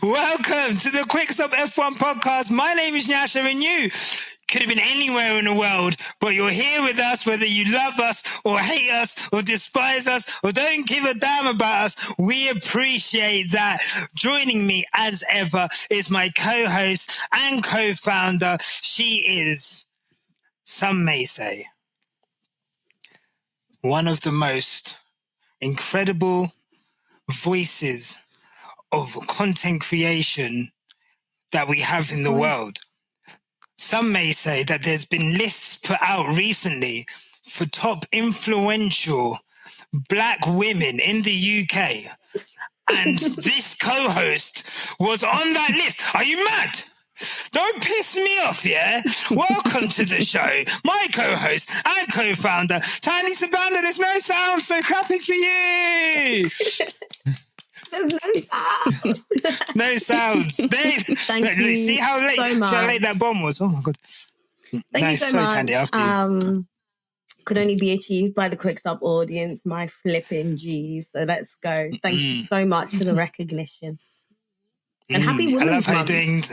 Welcome to the Quick Stop F1 podcast. My name is Nyasha, and you could have been anywhere in the world, but you're here with us, whether you love us or hate us or despise us or don't give a damn about us. We appreciate that. Joining me as ever is my co-host and co-founder. She is, some may say, one of the most incredible voices of content creation that we have in the world. Some may say that there's been lists put out recently for top influential black women in the UK. And this co-host was on that list. Are you mad? Don't piss me off, yeah? Welcome to the show. My co-host and co-founder, Thandie Sabanda. There's no sound, so clapping for you. There's no sound. No sounds. Thank you. See how late, so much. See how late that bomb was? Oh my God. Thank you so much. Thandie, after you. Could only be achieved by the Quick Stop audience, my flipping G's. So let's go. Thank you so much for the recognition. And happy Women's Month. I love how you're doing.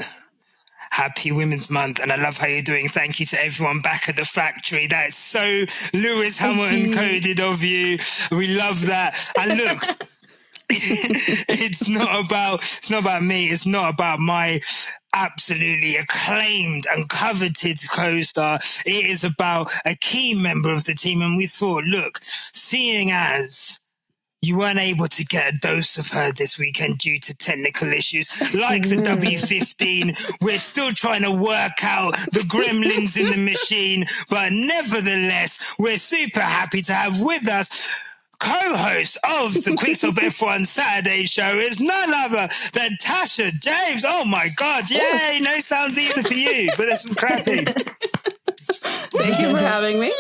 Happy Women's Month, and I love how you're doing. Thank you to everyone back at the factory. That is so Lewis Hamilton coded of you. We love that. And look, it's not about me. It's not about my absolutely acclaimed and coveted co-star. It is about a key member of the team. And we thought, look, seeing as you weren't able to get a dose of her this weekend due to technical issues, like the W15. We're still trying to work out the gremlins in the machine, but nevertheless, we're super happy to have with us co-host of the Quick Stop F1 Saturday show is none other than Tasha James. Oh my God, yay! No sounds either for you, but there's some clapping. Thank you for having me.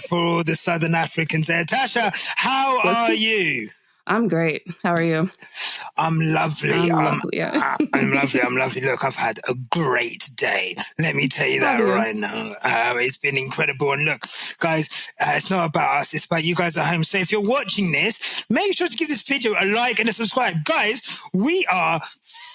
For all the Southern Africans there. Tasha, how are you? I'm great. How are you? I'm lovely. I'm lovely. Look, I've had a great day. Let me tell you that right now. It's been incredible. And look, guys, it's not about us. It's about you guys at home. So if you're watching this, make sure to give this video a like and a subscribe. Guys, we are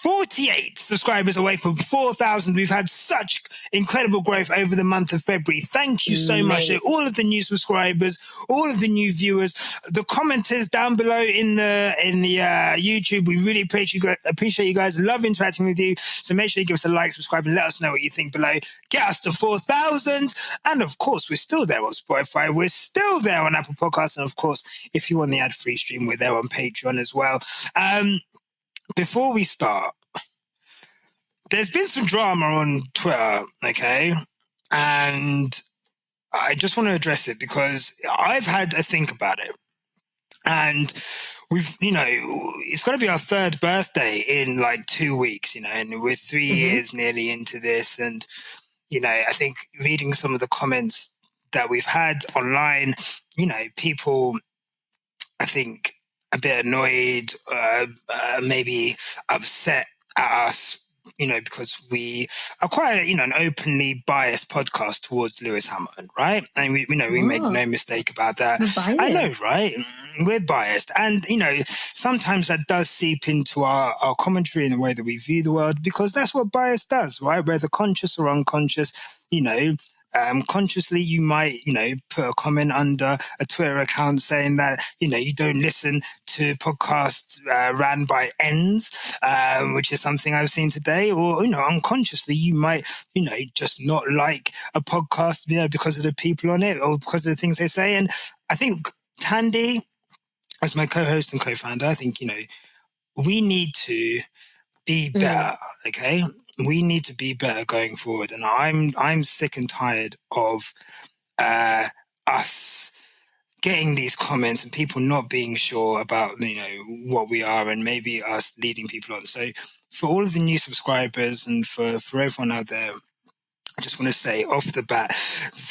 48 subscribers away from 4,000. We've had such incredible growth over the month of February. Thank you so much to all of the new subscribers, all of the new viewers, the commenters down below in the YouTube. We really appreciate you guys. Love interacting with you. So make sure you give us a like, subscribe, and let us know what you think below. Get us to 4,000. And of course, we're still there on Spotify. We're still there on Apple Podcasts. And of course, if you want the ad-free stream, we're there on Patreon as well. Before we start, there's been some drama on Twitter, okay? And I just want to address it because I've had a think about it. And it's going to be our third birthday in like 2 weeks, and we're 3 years nearly into this. And, I think reading some of the comments that we've had online, people, I think, a bit annoyed, maybe upset at us, because we are quite, an openly biased podcast towards Lewis Hamilton, right? And we make no mistake about that. I know, right? We're biased. And, sometimes that does seep into our commentary and the way that we view the world, because that's what bias does, right? Whether conscious or unconscious, consciously you might, put a comment under a Twitter account saying that, you don't listen to podcasts ran by ends, which is something I've seen today. Or, unconsciously you might, just not like a podcast, because of the people on it or because of the things they say. And I think Thandie, as my co-host and co-founder, I think, we need to be better, okay? We need to be better going forward. And I'm sick and tired of us getting these comments and people not being sure about, what we are, and maybe us leading people on. So for all of the new subscribers and for everyone out there, I just want to say off the bat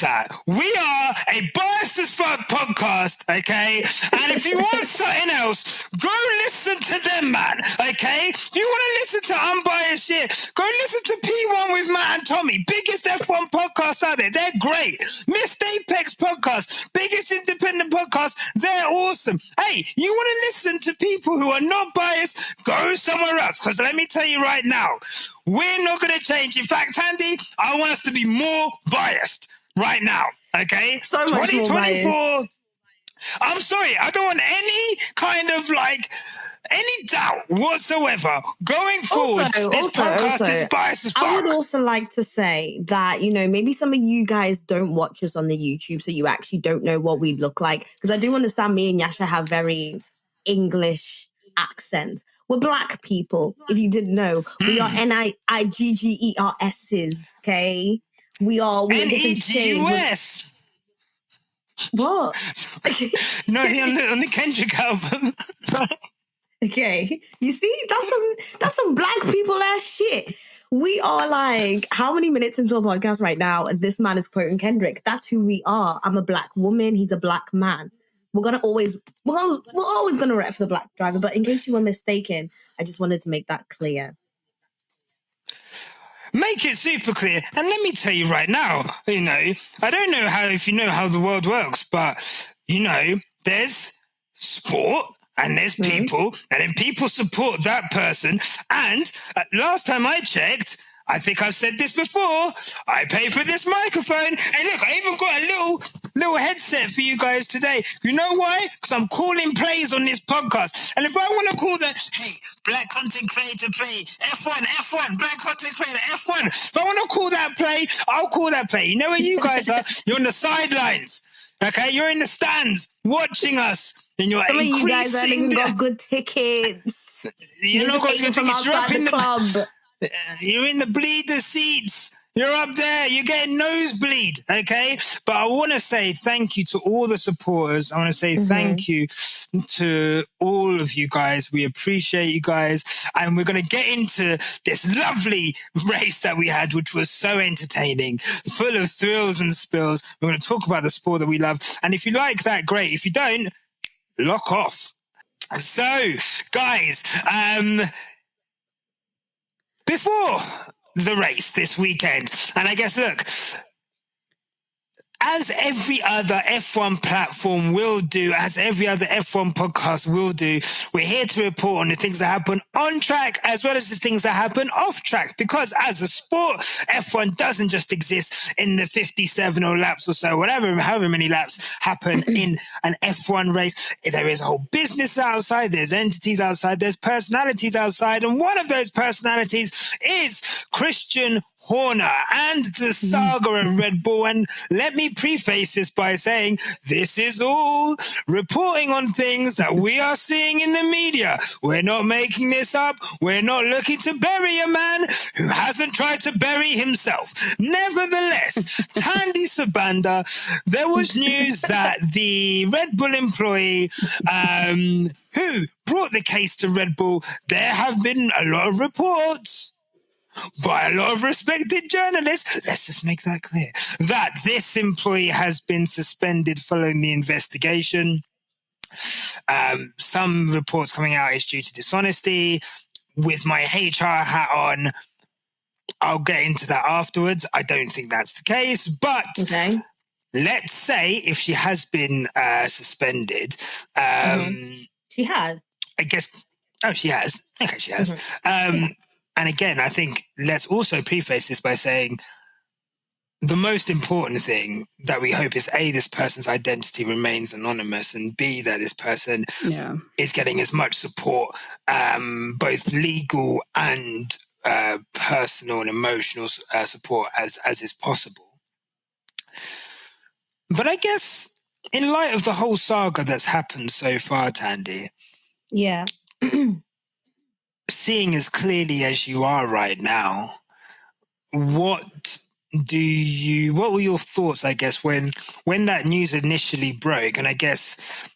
that we are a biased as fuck podcast, okay? And if you want something else, go listen to them, man, okay? If you want to listen to unbiased shit, go listen to P1 with Matt and Tommy, biggest F1 podcast out there. They're great. Missed Apex podcast, biggest independent podcast. They're awesome. Hey, you want to listen to people who are not biased? Go somewhere else, because let me tell you right now, we're not going to change. In fact, Thandie, I want us to be more biased right now, okay? So much more biased. I'm sorry, I don't want any kind of any doubt whatsoever going forward. This podcast is biased as fuck. I would also like to say that, maybe some of you guys don't watch us on the YouTube, so you actually don't know what we look like. Because I do understand me and Nyasha have very English accent. We're black people, if you didn't know. We are NIGGERSs, okay? We're NEGUS. What? No, on the Kendrick album. Okay, you see, that's some black people ass shit. We are how many minutes into a podcast right now, and this man is quoting Kendrick. That's who we are. I'm a black woman. He's a black man. We're always gonna rep for the black driver. But in case you were mistaken, I just wanted to make that clear. Make it super clear. And let me tell you right now, I don't know if you know how the world works, but there's sport. And there's people, and then people support that person. And last time I checked, I think I've said this before, I pay for this microphone. Hey, look, I even got a little headset for you guys today. You know why? Because I'm calling plays on this podcast. And if I want to call that, hey, black content creator play, F1, black content creator, F1. If I want to call that play, I'll call that play. You know where you guys are? You're on the sidelines, okay? You're in the stands watching us. And you're some of you guys haven't even got good tickets. You're not got good tickets. You're up in the club. You're in the bleeder seats. You're up there. You're getting nosebleed, okay? But I want to say thank you to all the supporters. I want to say thank you to all of you guys. We appreciate you guys. And we're going to get into this lovely race that we had, which was so entertaining, full of thrills and spills. We're going to talk about the sport that we love. And if you like that, great. If you don't, lock off. So, guys, before the race this weekend, and I guess, look, as every other F1 platform will do, as every other F1 podcast will do, we're here to report on the things that happen on track as well as the things that happen off track. Because as a sport, F1 doesn't just exist in the 57 or laps or so, however many laps happen in an F1 race. There is a whole business outside, there's entities outside, there's personalities outside, and one of those personalities is Christian Horner and the saga of Red Bull. And let me preface this by saying this is all reporting on things that we are seeing in the media. We're not making this up. We're not looking to bury a man who hasn't tried to bury himself. Nevertheless, Thandie Sabanda, there was news that the Red Bull employee who brought the case to Red Bull, there have been a lot of reports by a lot of respected journalists, let's just make that clear, that this employee has been suspended following the investigation. Some reports coming out is due to dishonesty. With my HR hat on, I'll get into that afterwards. I don't think that's the case, but let's say if she has been suspended. She has. I guess, she has. Okay, she has. And again, I think let's also preface this by saying the most important thing that we hope is A, this person's identity remains anonymous, and B, that this person is getting as much support, both legal and personal and emotional support as is possible. But I guess in light of the whole saga that's happened so far, Thandie, seeing as clearly as you are right now, what were your thoughts, I guess, when that news initially broke, and I guess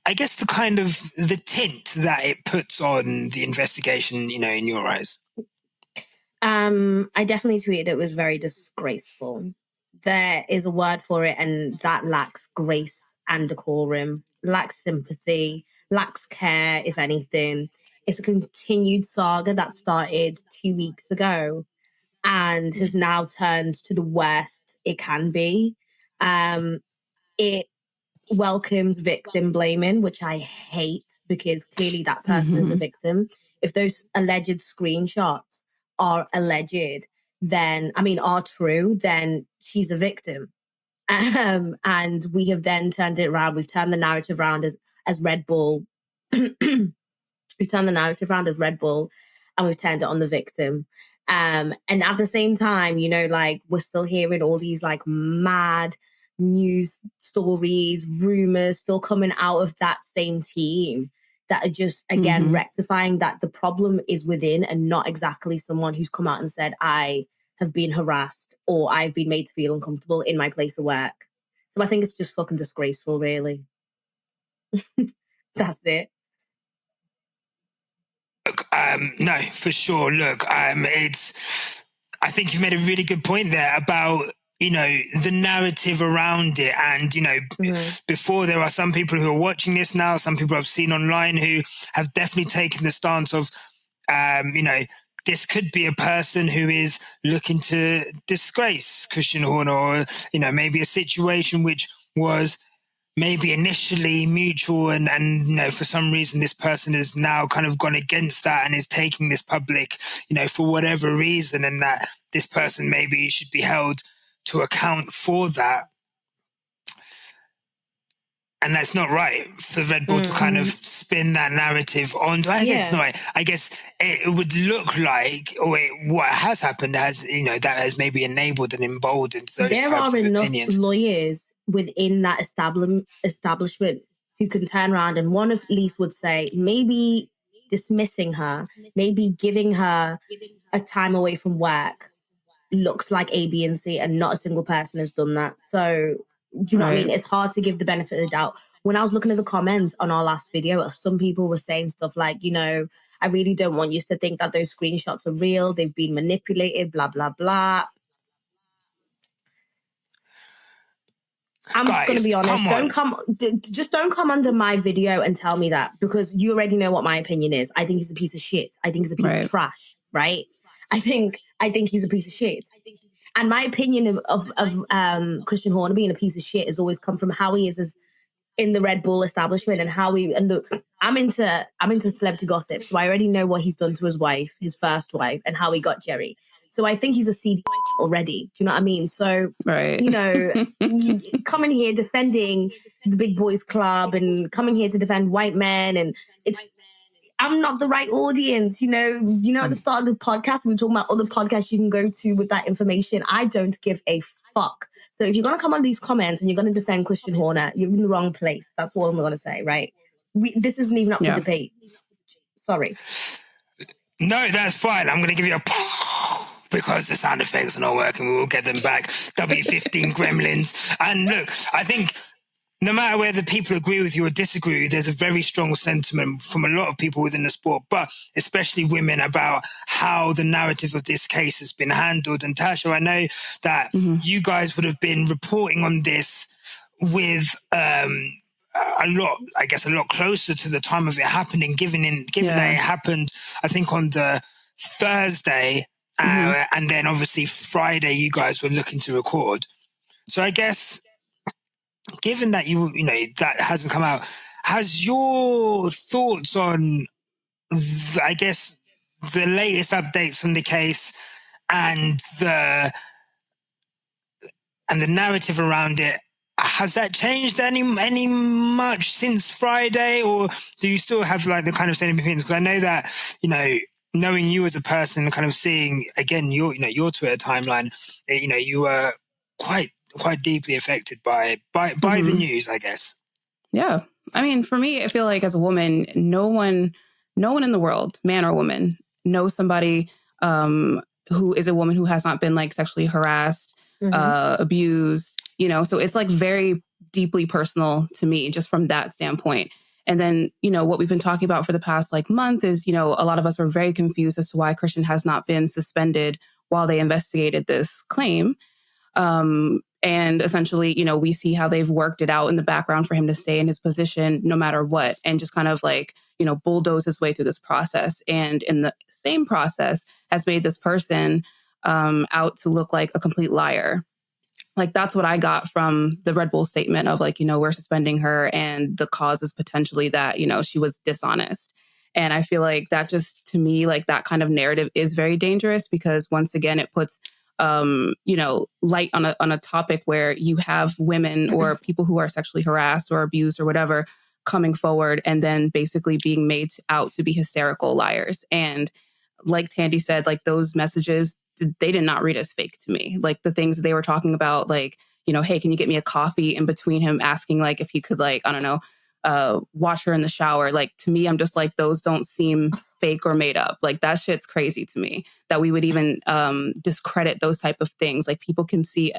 the kind of the tint that it puts on the investigation, in your eyes? I definitely tweeted it was very disgraceful. There is a word for it, and that lacks grace and decorum, lacks sympathy, lacks care, if anything. It's a continued saga that started 2 weeks ago and has now turned to the worst it can be. It welcomes victim blaming, which I hate because clearly that person is a victim. If those alleged screenshots are alleged, are true, then she's a victim. And we have then turned it around. We've turned the narrative around as Red Bull. We've turned the narrative around as Red Bull, and we've turned it on the victim. And at the same time, we're still hearing all these mad news stories, rumors still coming out of that same team that are just, again, rectifying that the problem is within and not exactly someone who's come out and said, I have been harassed or I've been made to feel uncomfortable in my place of work. So I think it's just fucking disgraceful, really. That's it. No, for sure. Look, I think you made a really good point there about, the narrative around it. And, before there are some people who are watching this now, some people I've seen online who have definitely taken the stance of, this could be a person who is looking to disgrace Christian Horner, or, maybe a situation which was maybe initially mutual and for some reason this person has now kind of gone against that and is taking this public, for whatever reason, and that this person maybe should be held to account for that. And that's not right for Red Bull to kind of spin that narrative on. I guess it's not right. I guess it would look like, what has happened has, that has maybe enabled and emboldened those types of opinions. There are enough lawyers within that establishment who can turn around and one at least would say, maybe dismissing her, maybe giving her a time away from work looks like A, B, and C, and not a single person has done that. So, do you know what I mean? It's hard to give the benefit of the doubt. When I was looking at the comments on our last video, some people were saying stuff like, I really don't want you to think that those screenshots are real. They've been manipulated, blah, blah, blah. I'm just going to be honest. Don't come under my video and tell me that, because you already know what my opinion is. I think he's a piece of shit. I think he's a piece of trash, right? I think he's a piece of shit. And my opinion of Christian Horner being a piece of shit has always come from how he is as in the Red Bull establishment and how I'm into celebrity gossip, so I already know what he's done to his wife, his first wife, and how he got Jerry. So I think he's a CD already. Do you know what I mean? So, coming here defending the big boys club and coming here to defend white men, and I'm not the right audience. At the start of the podcast, we were talking about other podcasts you can go to with that information. I don't give a fuck. So if you're going to come on these comments and you're going to defend Christian Horner, you're in the wrong place. That's all I'm going to say, right? This isn't even up for debate. Sorry. No, that's fine. I'm going to give you a because the sound effects are not working. We will get them back. W15 Gremlins. And look, I think no matter whether people agree with you or disagree with you, there's a very strong sentiment from a lot of people within the sport, but especially women, about how the narrative of this case has been handled. And Tasha, I know that you guys would have been reporting on this with a lot closer to the time of it happening, given that it happened, I think, on the Thursday, and then obviously Friday you guys were looking to record. So I guess, given that that hasn't come out, has your thoughts on, the latest updates from the case and the narrative around it, has that changed any much since Friday, or do you still have the kind of same opinions? Because I know that knowing you as a person and kind of seeing again your Twitter timeline, you were quite deeply affected by the news, I guess. Yeah. I mean, for me, I feel like as a woman, no one in the world, man or woman, knows somebody who is a woman who has not been sexually harassed, abused, so it's very deeply personal to me just from that standpoint. And then, what we've been talking about for the past month is, a lot of us were very confused as to why Christian has not been suspended while they investigated this claim. And essentially, we see how they've worked it out in the background for him to stay in his position no matter what, and just kind of bulldoze his way through this process. And in the same process has made this person out to look like a complete liar. That's what I got from the Red Bull statement of we're suspending her and the cause is potentially that, she was dishonest. And I feel like that just, to me, that kind of narrative is very dangerous because once again, it puts, light on a topic where you have women or people who are sexually harassed or abused or whatever coming forward and then basically being made out to be hysterical liars. And like Thandie said, those messages, they did not read as fake to me. The things that they were talking about, hey, can you get me a coffee, in between him asking if he could I don't know, watch her in the shower. To me, I'm just those don't seem fake or made up. That shit's crazy to me that we would even discredit those type of things. People can see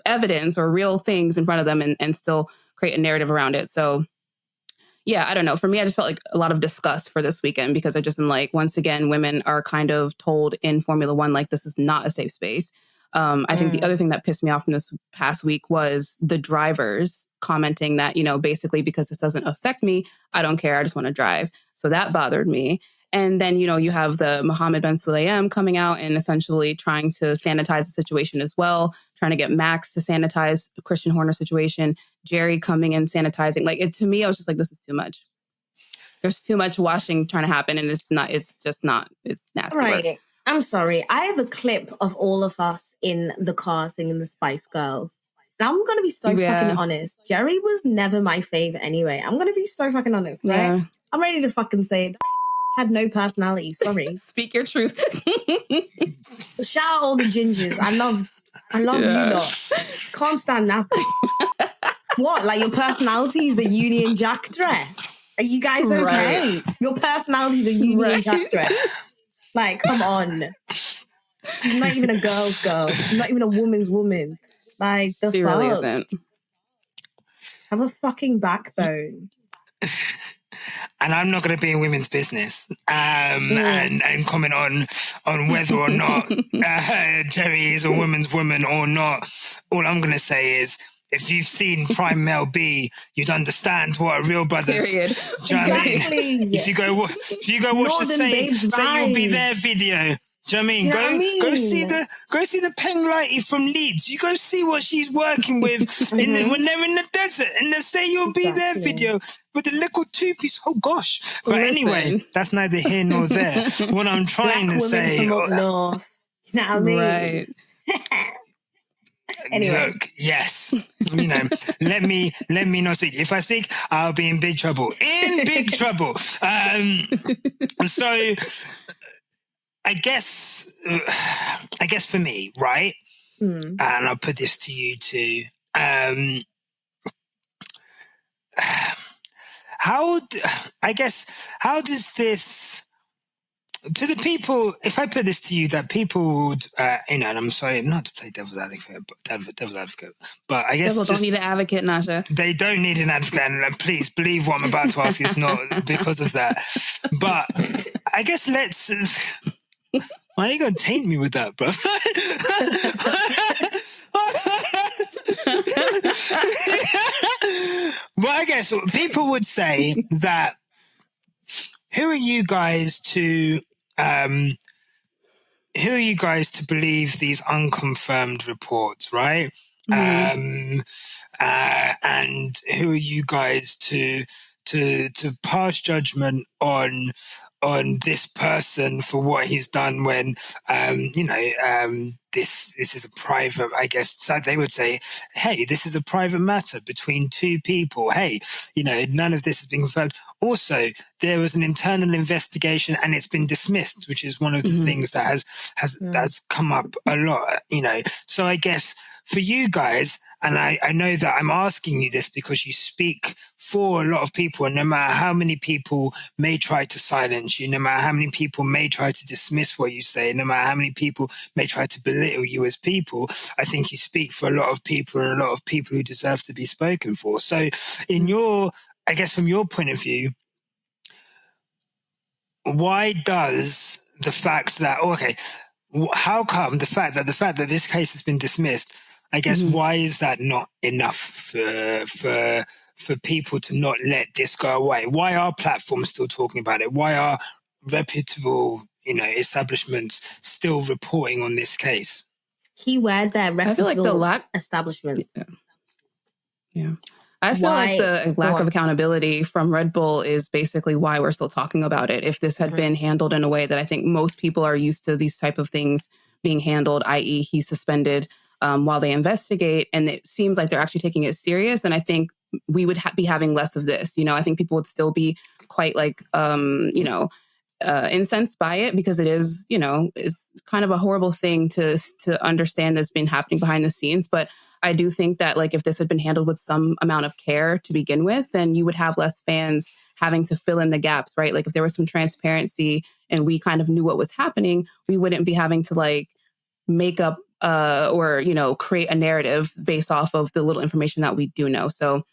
evidence or real things in front of them and still create a narrative around it. So yeah, I don't know. For me, I just felt a lot of disgust for this weekend because I just am once again, women are kind of told in Formula One, this is not a safe space. I think the other thing that pissed me off from this past week was the drivers commenting that, basically because this doesn't affect me, I don't care. I just want to drive. So that bothered me. And then, you have the Mohammed Ben Sulayem coming out and essentially trying to sanitize the situation as well, trying to get Max to sanitize the Christian Horner situation, Jerry coming and sanitizing. To me, I was just this is too much. There's too much washing trying to happen. And it's nasty. Right. Work. I'm sorry. I have a clip of all of us in the car singing the Spice Girls. Now, I'm going to be so fucking honest. Jerry was never my favorite anyway. I'm going to be so fucking honest, right? Yeah. I'm ready to fucking say it. Had no personality. Sorry. Speak your truth. Shout out all the gingers. I love you lot. Can't stand that. What? Your personality is a Union Jack dress? Are you guys okay? Right. Your personality is a Union Jack dress. Come on. She's not even a girl's girl. She's not even a woman's woman. The fuck? She really isn't. Have a fucking backbone. And I'm not going to be in women's business and comment on whether or not Jerry is a woman's woman or not. All I'm going to say is, if you've seen Prime Mel B, you'd understand what a real brother's. Period. Do you know what I mean? If you go watch the Say You'll Be There video. Do you know what I mean? Go see the Peng Lighty from Leeds. You go see what she's working with when they're in the desert and they Say You'll Be There video with the little two-piece. Oh gosh! But anyway, that's neither here nor there. What I'm trying to say. From up north. You know what I mean? Right. Anyway. Look, yes, let me not speak. If I speak, I'll be in big trouble. In big trouble. So, I guess for me, right? And I'll put this to you too. How does this? To the people, if I put this to you, that people would, and I'm sorry not to play devil's advocate, but I guess people don't need an advocate, Nyasha. They don't need an advocate, and please believe what I'm about to ask is not because of that. But I guess why are you going to taint me with that, bro? Well, I guess people would say that, who are you guys to believe these unconfirmed reports, right? And who are you guys to pass judgment on this person for what he's done when this is a private, I guess, so they would say, hey, this is a private matter between two people. Hey, none of this has been confirmed. Also, there was an internal investigation and it's been dismissed, which is one of the things that has come up a lot, So I guess for you guys, and I know that I'm asking you this because you speak for a lot of people, and no matter how many people may try to silence you, no matter how many people may try to dismiss what you say, no matter how many people may try to belittle you as people, I think you speak for a lot of people and a lot of people who deserve to be spoken for. So in your I guess from your point of view, why does the fact that how come the fact that this case has been dismissed? I guess why is that not enough for people to not let this go away? Why are platforms still talking about it? Why are reputable, establishments still reporting on this case? Keyword there, reputable I feel like the lack establishments. Yeah. I feel like the lack of accountability from Red Bull is basically why we're still talking about it. If this had been handled in a way that I think most people are used to these type of things being handled, i.e. he's suspended while they investigate, and it seems like they're actually taking it serious, and I think we would be having less of this. I think people would still be quite like, incensed by it, because it is, is kind of a horrible thing to understand that's been happening behind the scenes. But I do think that like if this had been handled with some amount of care to begin with, then you would have less fans having to fill in the gaps, right? Like if there was some transparency and we kind of knew what was happening, we wouldn't be having to like make up or, create a narrative based off of the little information that we do know. So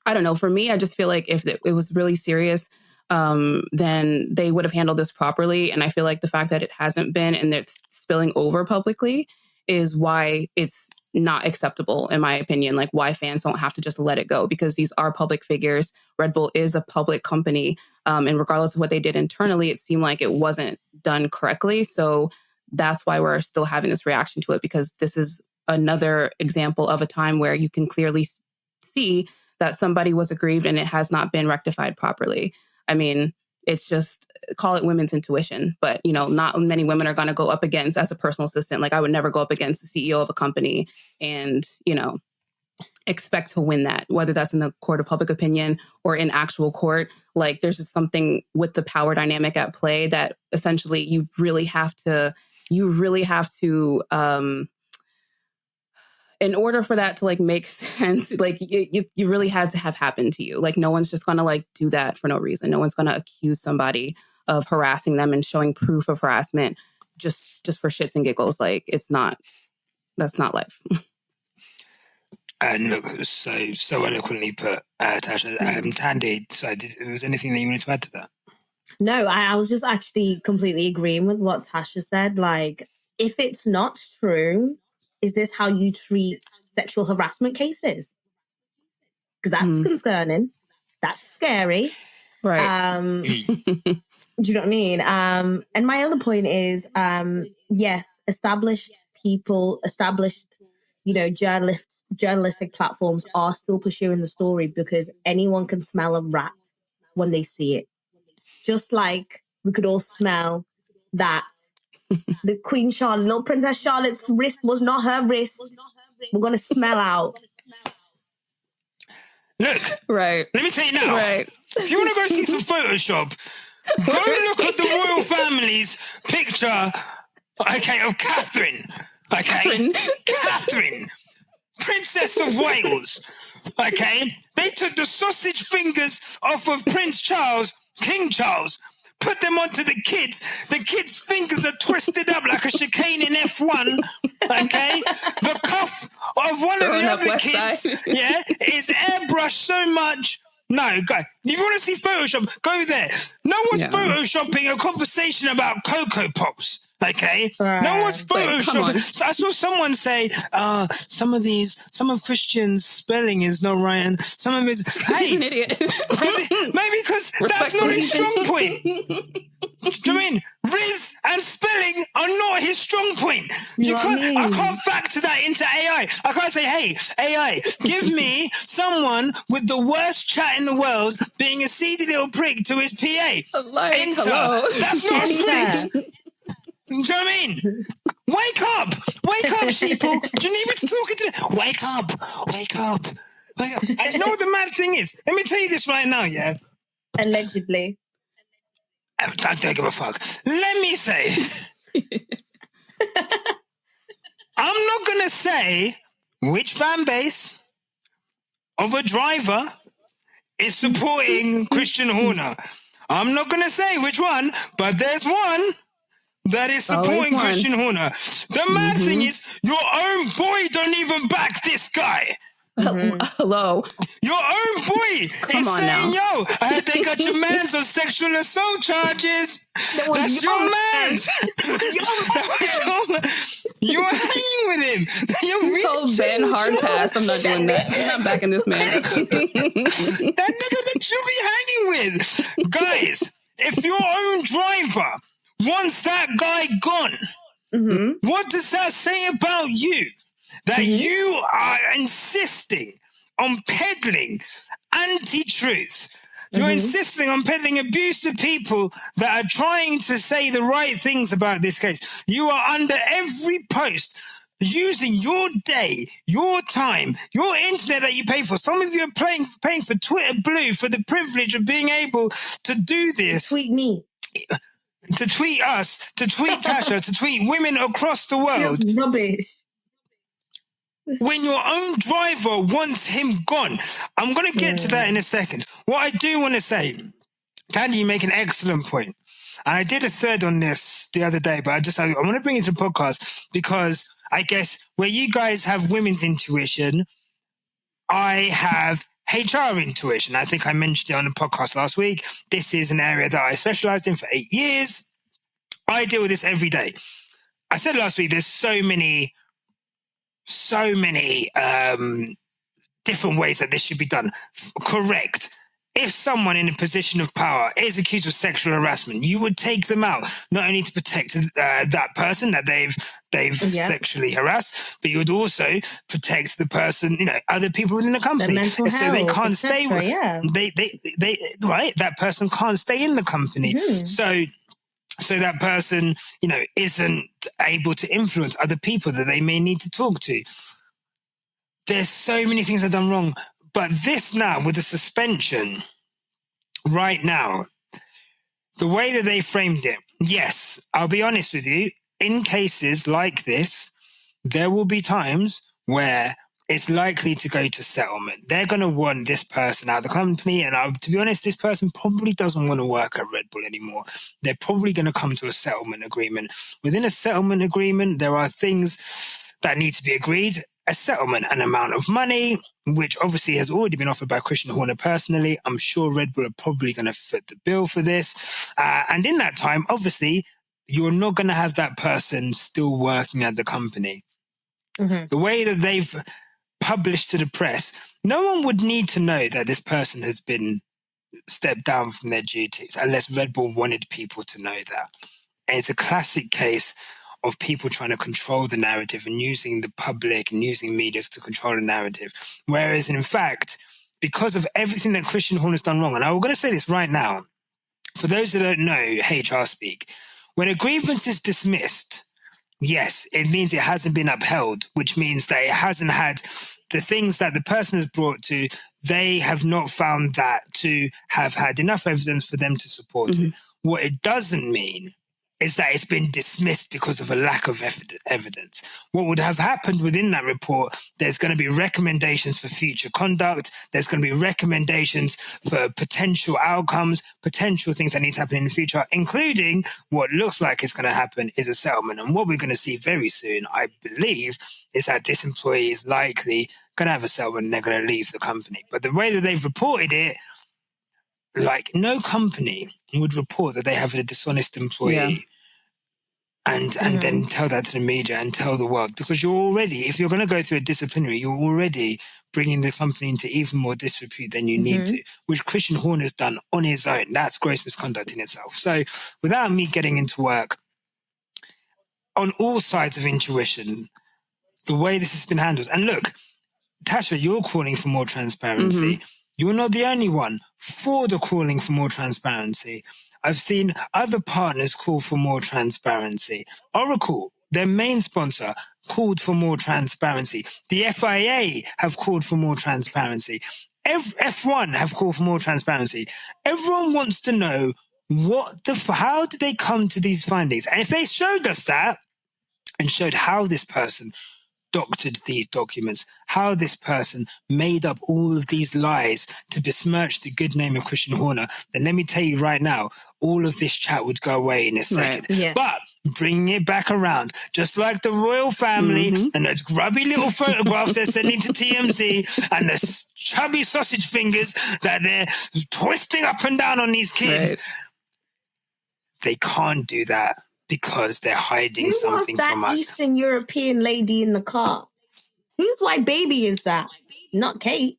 I don't know. For me, I just feel like if it was really serious, then they would have handled this properly. And I feel like the fact that it hasn't been and it's spilling over publicly is why it's not acceptable, in my opinion. Like why fans don't have to just let it go, because these are public figures. Red Bull is a public company. And regardless of what they did internally, it seemed like it wasn't done correctly. So that's why we're still having this reaction to it, because this is another example of a time where you can clearly see that somebody was aggrieved and it has not been rectified properly. I mean, it's just, call it women's intuition, but, not many women are going to go up against, as a personal assistant. Like I would never go up against the CEO of a company and, expect to win that, whether that's in the court of public opinion or in actual court. Like there's just something with the power dynamic at play that essentially you really have to, in order for that to like make sense, like you really had to have happened to you. Like no one's just going to like do that for no reason. No one's going to accuse somebody of harassing them and showing proof of harassment just for shits and giggles. Like that's not life. And look, so eloquently put, Tasha. Thandie, so was anything that you wanted to add to that? No, I was just actually completely agreeing with what Tasha said. Like, if it's not true, is this how you treat sexual harassment cases? Because that's concerning. That's scary. Right. Do you know what I mean? And my other point is, yes, established people, journalistic platforms are still pursuing the story because anyone can smell a rat when they see it. Just like we could all smell that the Queen Charlotte, little Princess Charlotte's wrist was not her wrist. We're going to smell out. Look, right. Let me tell you now. Right. If you want to go see some Photoshop, go look at the royal family's picture, of Catherine. Catherine, Princess of Wales. They took the sausage fingers off of Prince Charles, King Charles, put them onto the kids. The kids' fingers are twisted up like a chicane in F1. The cuff of one of the other kids, is airbrushed so much. No, go. If you want to see Photoshop, go there. No one's photoshopping a conversation about Cocoa Pops. Right. No one's photoshopping. So I saw someone say, some of Christian's spelling is not right, and some of his. Hey, he's an idiot. Maybe because that's not his strong point. Do you mean Riz and spelling are not his strong point? I can't factor that into AI. I can't say, hey, AI, give me someone with the worst chat in the world being a seedy little prick to his PA. Like, enter. Hello. That's not a script. Do you know what I mean? Wake up, sheeple. Do you need me to talk into? Wake up. And you know what the mad thing is? Let me tell you this right now, yeah? Allegedly. I don't give a fuck. Let me say, I'm not going to say which fan base of a driver is supporting Christian Horner. I'm not going to say which one, but there's one that is supporting Christian Horner. The mad thing is, your own boy don't even back this guy. Hello. Your own boy Come is on saying, now. yo, they got your mans on sexual assault charges. That was That's your your man. mans. Your man. You're hanging with him. You're This whole Ben hard pass. I'm not doing that. I'm not backing this man. That nigga that you be hanging with. Guys, if your own driver wants that guy gone, what does that say about you? That you are insisting on peddling anti-truths. You're insisting on peddling abuse to people that are trying to say the right things about this case. You are under every post using your day, your time, your internet that you pay for. Some of you are paying for Twitter Blue for the privilege of being able to do this. Tweet me. To tweet us, to tweet Tasha, to tweet women across the world. It's rubbish. When your own driver wants him gone. I'm going to get to that in a second. What I do want to say, Thandie, you make an excellent point. And I did a thread on this the other day, but I want to bring it to the podcast because I guess where you guys have women's intuition, I have HR intuition. I think I mentioned it on the podcast last week. This is an area that I specialized in for 8 years. I deal with this every day. I said last week, there's so many different ways that this should be done. Correct. If someone in a position of power is accused of sexual harassment, you would take them out, not only to protect that person that they've sexually harassed, but you would also protect the person, other people within the company. The mental so health, they can't stay. Yeah. They right. That person can't stay in the company. So that person, isn't able to influence other people that they may need to talk to. There's so many things I've done wrong. But this now, with the suspension, right now, the way that they framed it, yes, I'll be honest with you, in cases like this, there will be times where it's likely to go to settlement. They're going to want this person out of the company. And to be honest, this person probably doesn't want to work at Red Bull anymore. They're probably going to come to a settlement agreement. Within a settlement agreement, there are things that need to be agreed. A settlement, an amount of money, which obviously has already been offered by Christian Horner personally. I'm sure Red Bull are probably going to foot the bill for this. And in that time, obviously, you're not going to have that person still working at the company. The way that they've published to the press, no one would need to know that this person has been stepped down from their duties unless Red Bull wanted people to know that. And it's a classic case of people trying to control the narrative and using the public and using media to control the narrative. Whereas, in fact, because of everything that Christian Horner's done wrong, and I'm going to say this right now, for those that don't know HR speak, when a grievance is dismissed, yes, it means it hasn't been upheld, which means that it hasn't had the things that the person has brought to, they have not found that to have had enough evidence for them to support it. What it doesn't mean is that it's been dismissed because of a lack of evidence. What would have happened within that report, there's going to be recommendations for future conduct, there's going to be recommendations for potential outcomes, potential things that need to happen in the future, including what looks like is going to happen is a settlement. And what we're going to see very soon, I believe, is that this employee is likely going to have a settlement and they're going to leave the company. But the way that they've reported it, like no company would report that they have a dishonest employee and then tell that to the media and tell the world, because you're already, if you're going to go through a disciplinary, you're already bringing the company into even more disrepute than you need to, which Christian Horner's done on his own. That's gross misconduct in itself. So without me getting into work, on all sides of intuition, the way this has been handled, and look, Tasha, you're calling for more transparency. You're not the only one for the calling for more transparency. I've seen other partners call for more transparency. Oracle, their main sponsor, called for more transparency. The FIA have called for more transparency. F1 have called for more transparency. Everyone wants to know how did they come to these findings? And if they showed us that and showed how this person doctored these documents, how this person made up all of these lies to besmirch the good name of Christian Horner, then let me tell you right now, all of this chat would go away in a second. Right. Yeah. But bringing it back around, just like the royal family and those grubby little photographs they're sending to TMZ and the chubby sausage fingers that they're twisting up and down on these kids, they can't do that because they're hiding something from us. Who was that Eastern European lady in the car? Whose white baby is that? Not Kate.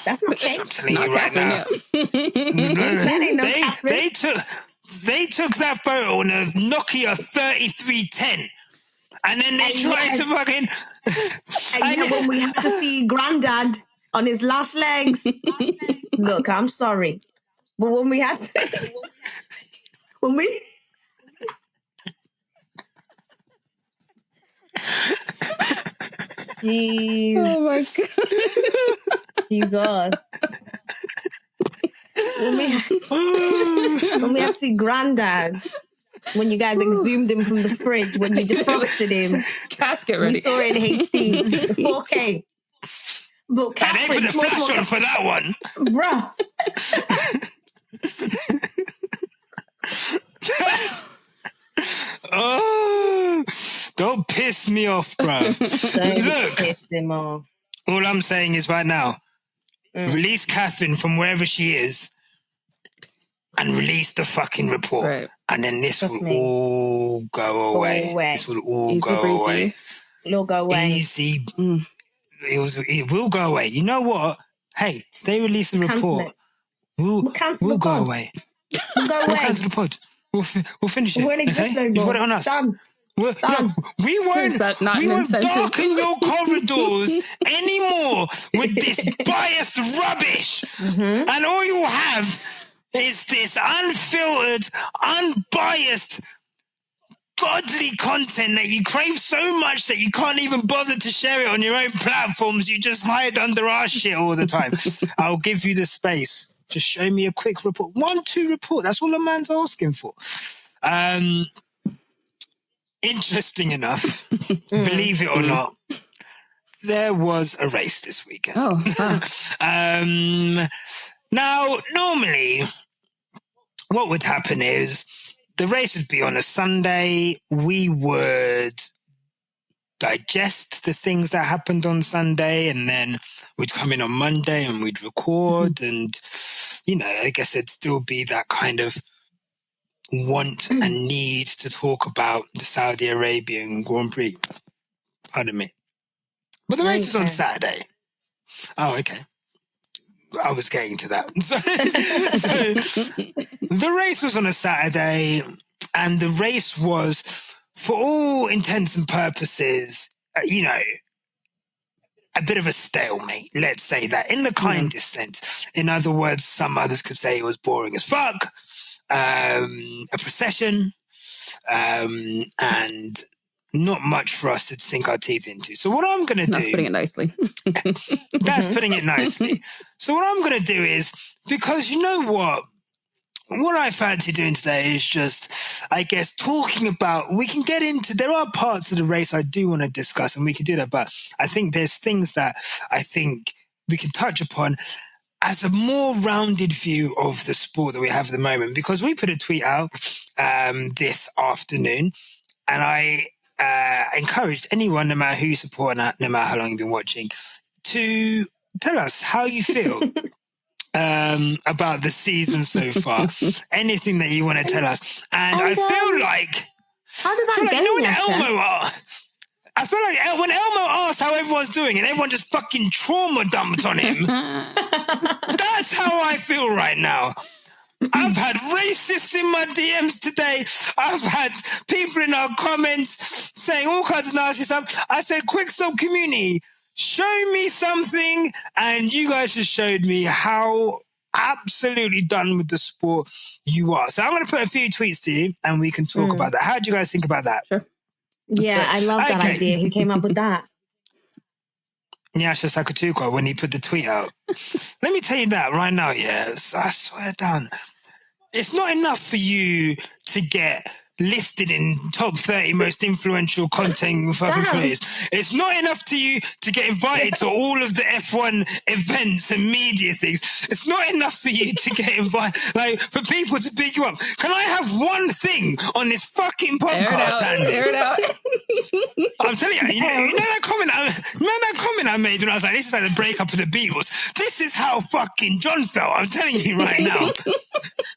That's not Kate. I'm telling Not you right Catherine, now. That ain't no Catherine. They took that photo on a Nokia 3310. And then they tried to fucking... And when we had to see Granddad on his last legs, look, I'm sorry. But when we had to... when we... Jeez. Oh my God. Jesus. When we had to see Granddad, when you guys exhumed him from the fridge, when you defrosted him, Casket ready. we saw it in HD, 4K. But and they put the flash on for that one. Bruh. Oh, don't piss me off, bro. Look, piss him off. All I'm saying is right now, release Catherine from wherever she is and release the fucking report. Right. And then this will all go away. This will all go away. It'll go away. Easy. It will go away. You know what? Hey, they release the report. We'll go away. We'll go away. We'll cancel the pod. We'll finish it. We won't exist no more. You've got it on us. Done. Done. We won't darken your corridors anymore with this biased rubbish. And all you have is this unfiltered, unbiased, godly content that you crave so much that you can't even bother to share it on your own platforms. You just hide under our shit all the time. I'll give you the space. Just show me a quick report. 1-2 report. That's all a man's asking for. Interesting enough, believe it or not, there was a race this weekend. Now, normally, what would happen is the race would be on a Sunday. We would digest the things that happened on Sunday, and then we'd come in on Monday and we'd record. And, you know, I guess it'd still be that kind of want and need to talk about the Saudi Arabian Grand Prix. Pardon me. But the race was on Saturday. Oh, okay. I was getting to that. So the race was on a Saturday, and the race was, for all intents and purposes, you know, a bit of a stalemate, let's say that, in the kindest sense. In other words, some others could say it was boring as fuck. A procession, and not much for us to sink our teeth into. So what I'm going to do... That's putting it nicely. That's putting it nicely. So what I'm going to do is, because you know what I fancy doing today is just, I guess, talking about... We can get into... There are parts of the race I do want to discuss, and we can do that, but I think there's things that I think we can touch upon as a more rounded view of the sport that we have at the moment, because we put a tweet out this afternoon, and I encouraged anyone, no matter who you support and no matter how long you've been watching, to tell us how you feel about the season so far. Anything that you want to tell us. And I feel like... How did that go, I feel like when Elmo asks how everyone's doing and everyone just fucking trauma dumped on him, that's how I feel right now. I've had racists in my DMs today. I've had people in our comments saying all kinds of nasty stuff. I said, quick stop community, show me something. And you guys just showed me how absolutely done with the sport you are. So I'm going to put a few tweets to you and we can talk about that. How do you guys think about that? Sure. Yeah, I love that idea. Who came up with that? Nyasha Sakatuko, when he put the tweet out. Let me tell you that right now, yeah. I swear down. It's not enough for you to get listed in top 30 most influential content fucking creators. It's not enough to you to get invited to all of the F1 events and media things. It's not enough for you to get invited, like, for people to pick you up. Can I have one thing on this fucking podcast, Andy? Air it out. I'm telling you, you know that comment I made when I was like, this is like the breakup of the Beatles. This is how fucking John felt. I'm telling you right now.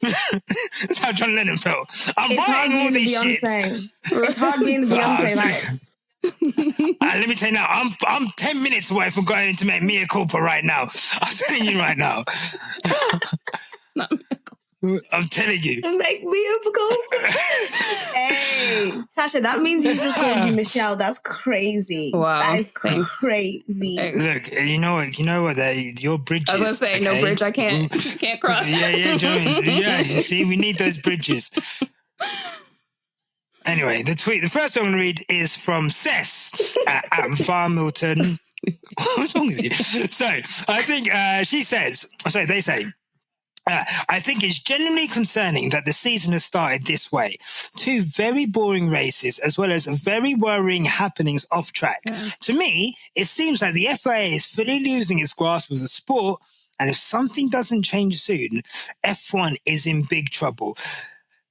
That's how John Lennon felt. I'm writing all these shit. It's hard being the Beyonce. Let me tell you now, I'm 10 minutes away from going to make Mea Culpa right now. I'm telling you right now. I'm telling you. Make Mea Culpa. Hey, Tasha, that means you just called you Michelle. That's crazy. Wow. That is crazy. Thanks. Look, you know what? Your bridges. I was gonna say, okay? No bridge I can't cross. Yeah, do you know what I mean? Yeah. See, we need those bridges. Anyway, the first one I'm going to read is from Cess at Farmilton. What's wrong with you? So, I think they say, I think it's genuinely concerning that the season has started this way. 2 very boring races, as well as very worrying happenings off track. Yeah. To me, it seems like the FIA is fully losing its grasp of the sport, and if something doesn't change soon, F1 is in big trouble.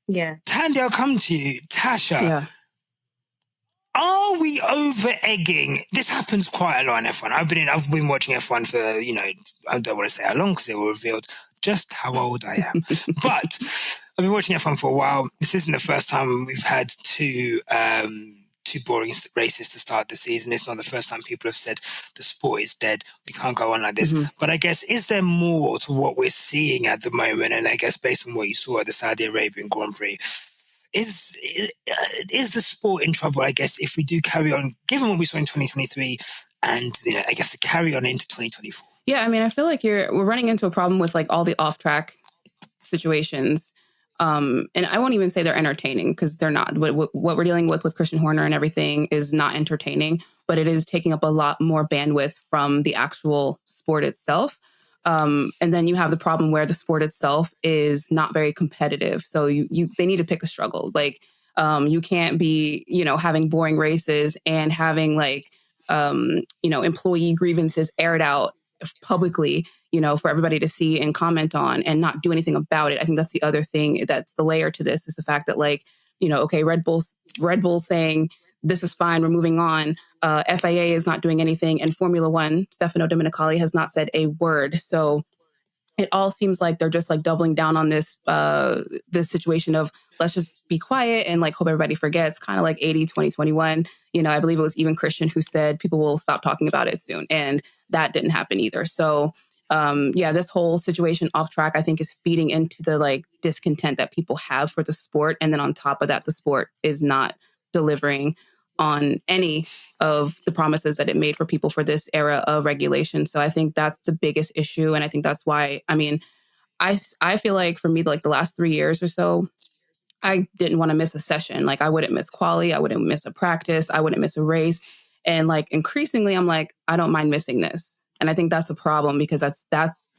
Yeah. Thandie, I'll come to you. Tasha, yeah. Are we over-egging? This happens quite a lot in F1. I've been watching F1 for, I don't want to say how long because it will reveal just how old I am. But I've been watching F1 for a while. This isn't the first time we've had two boring races to start the season. It's not the first time people have said the sport is dead. We can't go on like this. Mm-hmm. But I guess, is there more to what we're seeing at the moment? And I guess based on what you saw at the Saudi Arabian Grand Prix, is the sport in trouble, I guess, if we do carry on, given what we saw in 2023 and, I guess, to carry on into 2024? Yeah, I mean, I feel like we're running into a problem with like all the off-track situations. And I won't even say they're entertaining because they're not. What we're dealing with Christian Horner and everything is not entertaining, but it is taking up a lot more bandwidth from the actual sport itself. And then you have the problem where the sport itself is not very competitive. So they need to pick a struggle. Like, you can't be, having boring races and having like, employee grievances aired out publicly, for everybody to see and comment on and not do anything about it. I think that's the other thing that's the layer to this is the fact that like, okay, Red Bull's saying this is fine, we're moving on. FIA is not doing anything. And Formula One, Stefano Domenicali has not said a word. So it all seems like they're just like doubling down on this situation of let's just be quiet and like hope everybody forgets, kind of like 2021. I believe it was even Christian who said people will stop talking about it soon. And that didn't happen either. So this whole situation off track, I think, is feeding into the like discontent that people have for the sport. And then on top of that, the sport is not delivering on any of the promises that it made for people for this era of regulation. So I think that's the biggest issue. And I think that's why, I feel like for me, like the last 3 years or so, I didn't want to miss a session. Like I wouldn't miss quali, I wouldn't miss a practice, I wouldn't miss a race. And like increasingly, I'm like, I don't mind missing this. And I think that's a problem because that's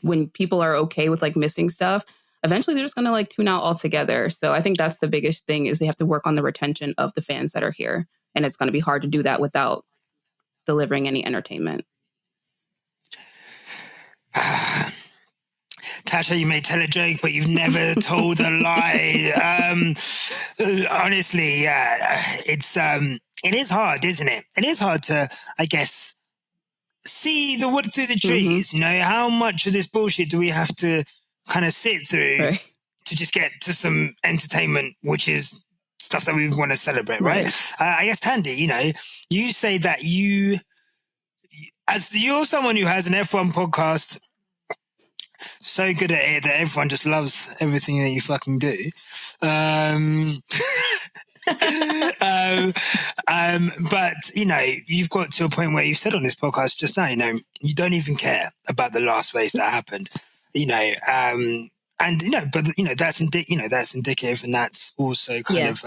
when people are okay with like missing stuff, eventually they're just going to like tune out altogether. So I think that's the biggest thing is they have to work on the retention of the fans that are here. And it's going to be hard to do that without delivering any entertainment. Tasha, you may tell a joke, but you've never told a lie. Honestly, yeah, it is hard, isn't it? It is hard to, I guess, see the wood through the trees. Mm-hmm. How much of this bullshit do we have to kind of sit through to just get to some entertainment, which is stuff that we want to celebrate, right? I guess, Thandie, you say that you're someone who has an F1 podcast so good at it that everyone just loves everything that you fucking do. But, you've got to a point where you've said on this podcast just now, you don't even care about the last race that happened, that's indicative, and that's also kind of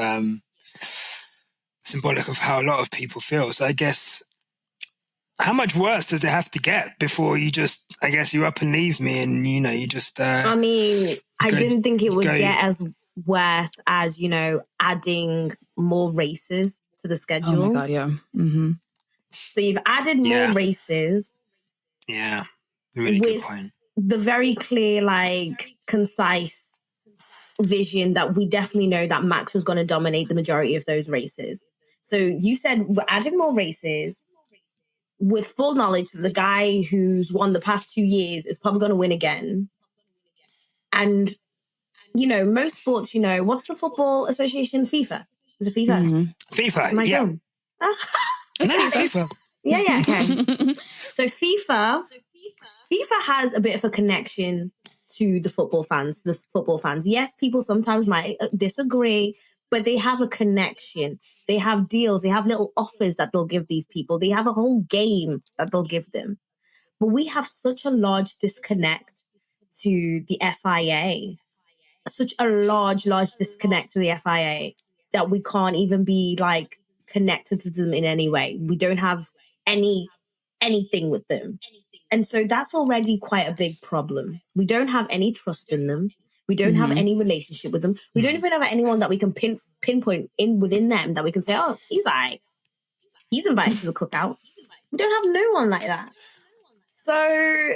symbolic of how a lot of people feel. So I guess, how much worse does it have to get before you just, I guess, you up and leave me and, you just... I didn't think it would get as worse as, adding more races to the schedule. Oh my God, yeah. Mm-hmm. So you've added more races. Yeah, really good point. The very clear, concise vision that we definitely know that Max was going to dominate the majority of those races. So you said we're adding more races with full knowledge that the guy who's won the past 2 years is probably going to win again. And, most sports, what's the football association? FIFA. Is it FIFA? Mm-hmm. FIFA, Am I dumb? No, FIFA. Yeah, okay. So FIFA has a bit of a connection to the football fans. Yes, people sometimes might disagree, but they have a connection. They have deals. They have little offers that they'll give these people. They have a whole game that they'll give them. But we have such a large disconnect to the FIA, such a large disconnect to the FIA that we can't even be connected to them in any way. We don't have anything with them. And so that's already quite a big problem. We don't have any trust in them. We don't have any relationship with them. We don't even have anyone that we can pinpoint within them that we can say, oh, he's like, he's invited to the cookout. We don't have no one like that. So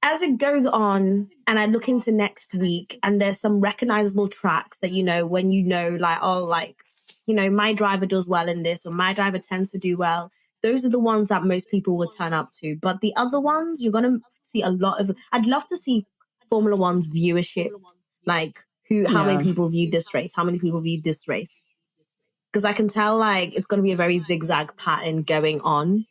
as it goes on and I look into next week and there's some recognizable tracks that, when my driver does well in this or my driver tends to do well, those are the ones that most people would turn up to. But the other ones, you're going to see a lot of, I'd love to see Formula One's viewership, how many people viewed this race, how many people viewed this race. Because I can tell it's going to be a very zigzag pattern going on.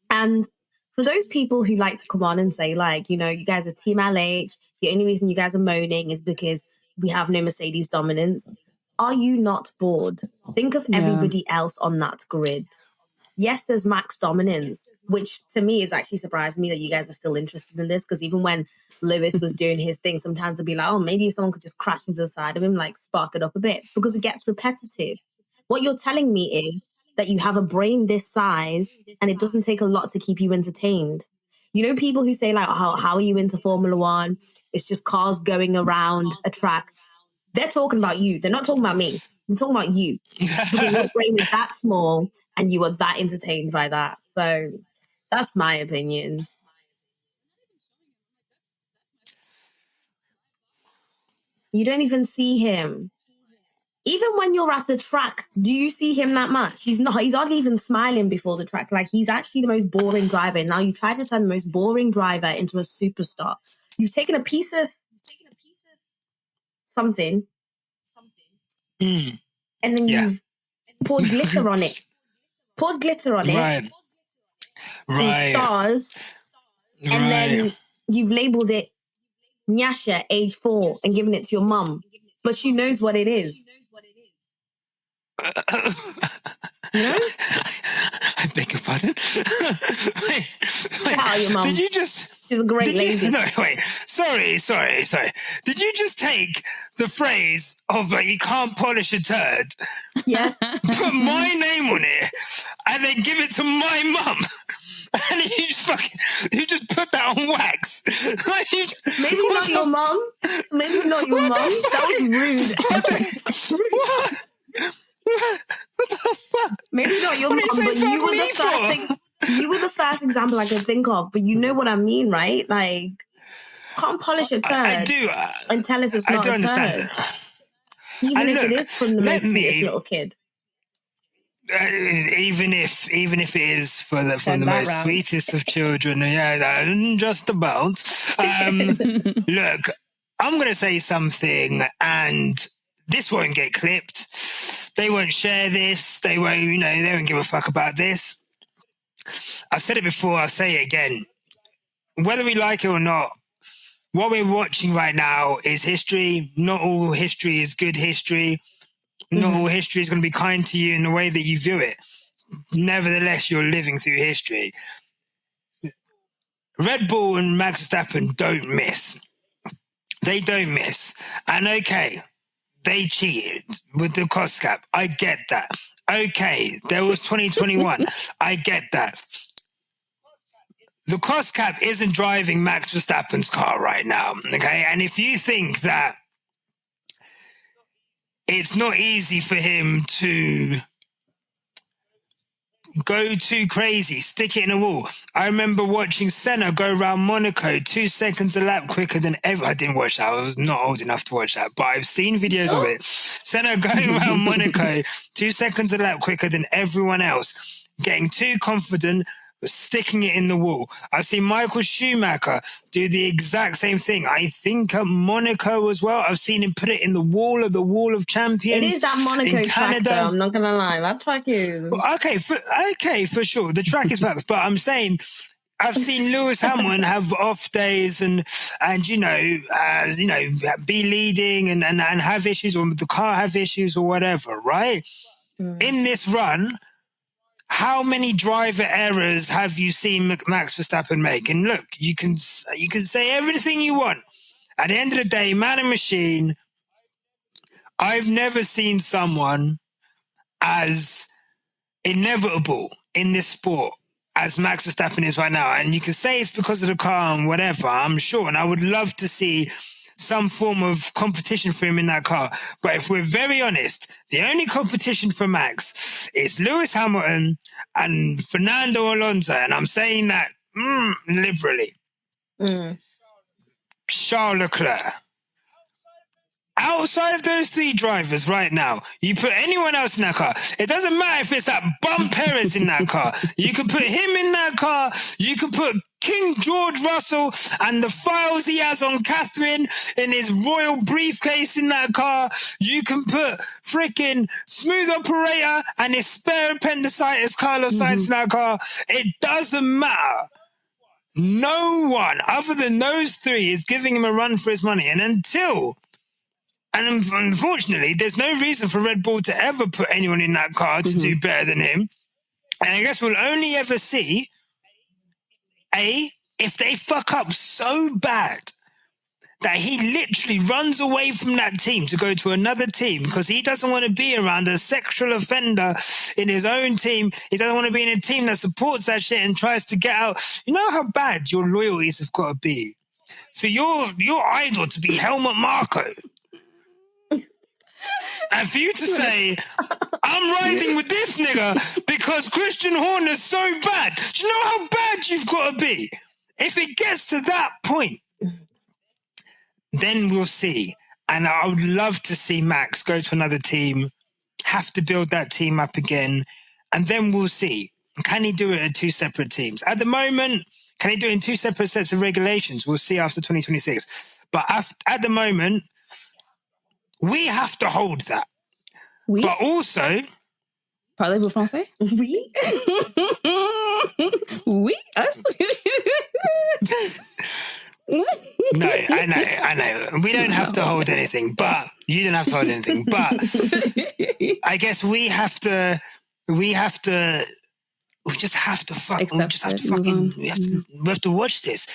And for those people who like to come on and say, you guys are Team LH, the only reason you guys are moaning is because we have no Mercedes dominance. Are you not bored? Think of everybody else on that grid. Yes, there's Max dominance, which to me is actually surprised me that you guys are still interested in this, because even when Lewis was doing his thing, sometimes I'd be like, oh, maybe someone could just crash into the side of him, spark it up a bit, because it gets repetitive. What you're telling me is that you have a brain this size and it doesn't take a lot to keep you entertained. People who say how are you into Formula One? It's just cars going around a track. They're talking about you. They're not talking about me. I'm talking about you. Because your brain is that small and you are that entertained by that. So that's my opinion. You don't even see him. Even when you're at the track, do you see him that much? He's hardly even smiling before the track. He's actually the most boring driver. Now you try to turn the most boring driver into a superstar. You've taken a piece of something and then you've poured glitter on it. Right. Some stars. And then you've labeled it Nyasha, age 4, and given it to your mum. But she knows what it is. I beg your pardon? How your mum? Did you just... She's a great lady. No, wait. Sorry. Did you just take the phrase of you can't polish a turd? Yeah. Put my name on it and then give it to my mum. And you just put that on wax. Maybe not your mum. Maybe not your mum. That was rude. What the fuck? Maybe not your mum, but you were the first example I could think of. But you know what I mean, right? Can't polish a turd. I do. And tell us it's not a turd. I do understand that. Even if it is from the most sweetest little kid. Even if it is from the most sweetest of children, just about. Look, I'm going to say something, and this won't get clipped. They won't share this. They won't, they won't give a fuck about this. I've said it before. I'll say it again. Whether we like it or not, what we're watching right now is history. Not all history is good history. Not all history is going to be kind to you in the way that you view it. Nevertheless, you're living through history. Red Bull and Max Verstappen don't miss. They don't miss. And okay, they cheated with the cost cap. I get that. Okay, there was 2021. I get that. The cost cap isn't driving Max Verstappen's car right now. Okay, and if you think that it's not easy for him to go too crazy, stick it in a wall. I remember watching Senna go around Monaco 2 seconds a lap quicker than ever. I didn't watch that. I was not old enough to watch that, but I've seen videos of it. Senna going around Monaco 2 seconds a lap quicker than everyone else, getting too confident, sticking it in the wall. I've seen Michael Schumacher do the exact same thing. I think at Monaco as well. I've seen him put it in the wall of champions. It is that Monaco in track, Canada. though. I'm not gonna lie, that track is Okay, for sure. The track is facts, but I'm saying I've seen Lewis Hamilton have off days and be leading and have issues, or the car have issues or whatever, right? In this run, how many driver errors have you seen Max Verstappen make? And look, you can say everything you want. At the end of the day, man and machine, I've never seen someone as inevitable in this sport as Max Verstappen is right now. And you can say it's because of the car and whatever, I'm sure. And I would love to see some form of competition for him in that car. But if we're very honest, the only competition for Max is Lewis Hamilton and Fernando Alonso. And I'm saying that liberally. Charles Leclerc. Outside of those three drivers right now, you put anyone else in that car. It doesn't matter if it's that bum Perez in that car. You can put him in that car. You can put King George Russell and the files he has on Catherine in his royal briefcase in that car. You can put freaking Smooth Operator and his spare appendicitis Carlos Sainz in that car. It doesn't matter. No one other than those three is giving him a run for his money. And unfortunately, there's no reason for Red Bull to ever put anyone in that car to do better than him. And I guess we'll only ever see, if they fuck up so bad that he literally runs away from that team to go to another team because he doesn't want to be around a sexual offender in his own team. He doesn't want to be in a team that supports that shit and tries to get out. You know how bad your loyalties have got to be for your idol to be Helmut Marko. And for you to say, I'm riding with this nigga because Christian Horner's so bad. Do you know how bad you've got to be? If it gets to that point, then we'll see. And I would love to see Max go to another team, have to build that team up again, and then we'll see. Can he do it in two separate teams? At the moment, can he do it in two separate sets of regulations? We'll see after 2026. But at the moment, we have to hold that. Oui. But also... Parlez-vous français? Oui. Oui. No, I know. We don't have to hold anything, but you don't have to hold anything. But I guess we have to watch this. We have to watch this.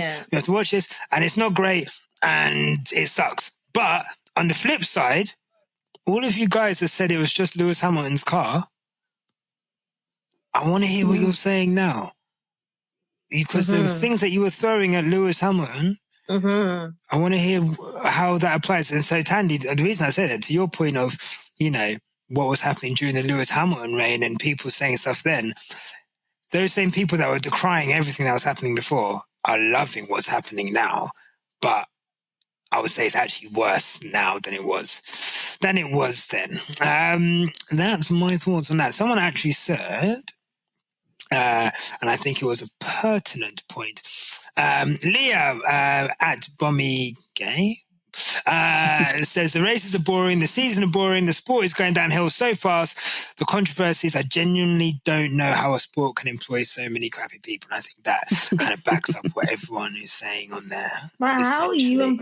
Yeah. We have to watch this. And it's not great and it sucks. But on the flip side, all of you guys that said it was just Lewis Hamilton's car, I want to hear what you're saying now. Because there was things that you were throwing at Lewis Hamilton. I want to hear how that applies. And so, Thandie, the reason I said it, to your point of, what was happening during the Lewis Hamilton reign and people saying stuff then, those same people that were decrying everything that was happening before are loving what's happening now. But I would say it's actually worse now than it was then. That's my thoughts on that. Someone actually said, and I think it was a pertinent point, Leah at Bommy Gay says the races are boring, the season are boring, the sport is going downhill so fast, the controversies, I genuinely don't know how a sport can employ so many crappy people. And I think that kind of backs up what everyone is saying on there. But how you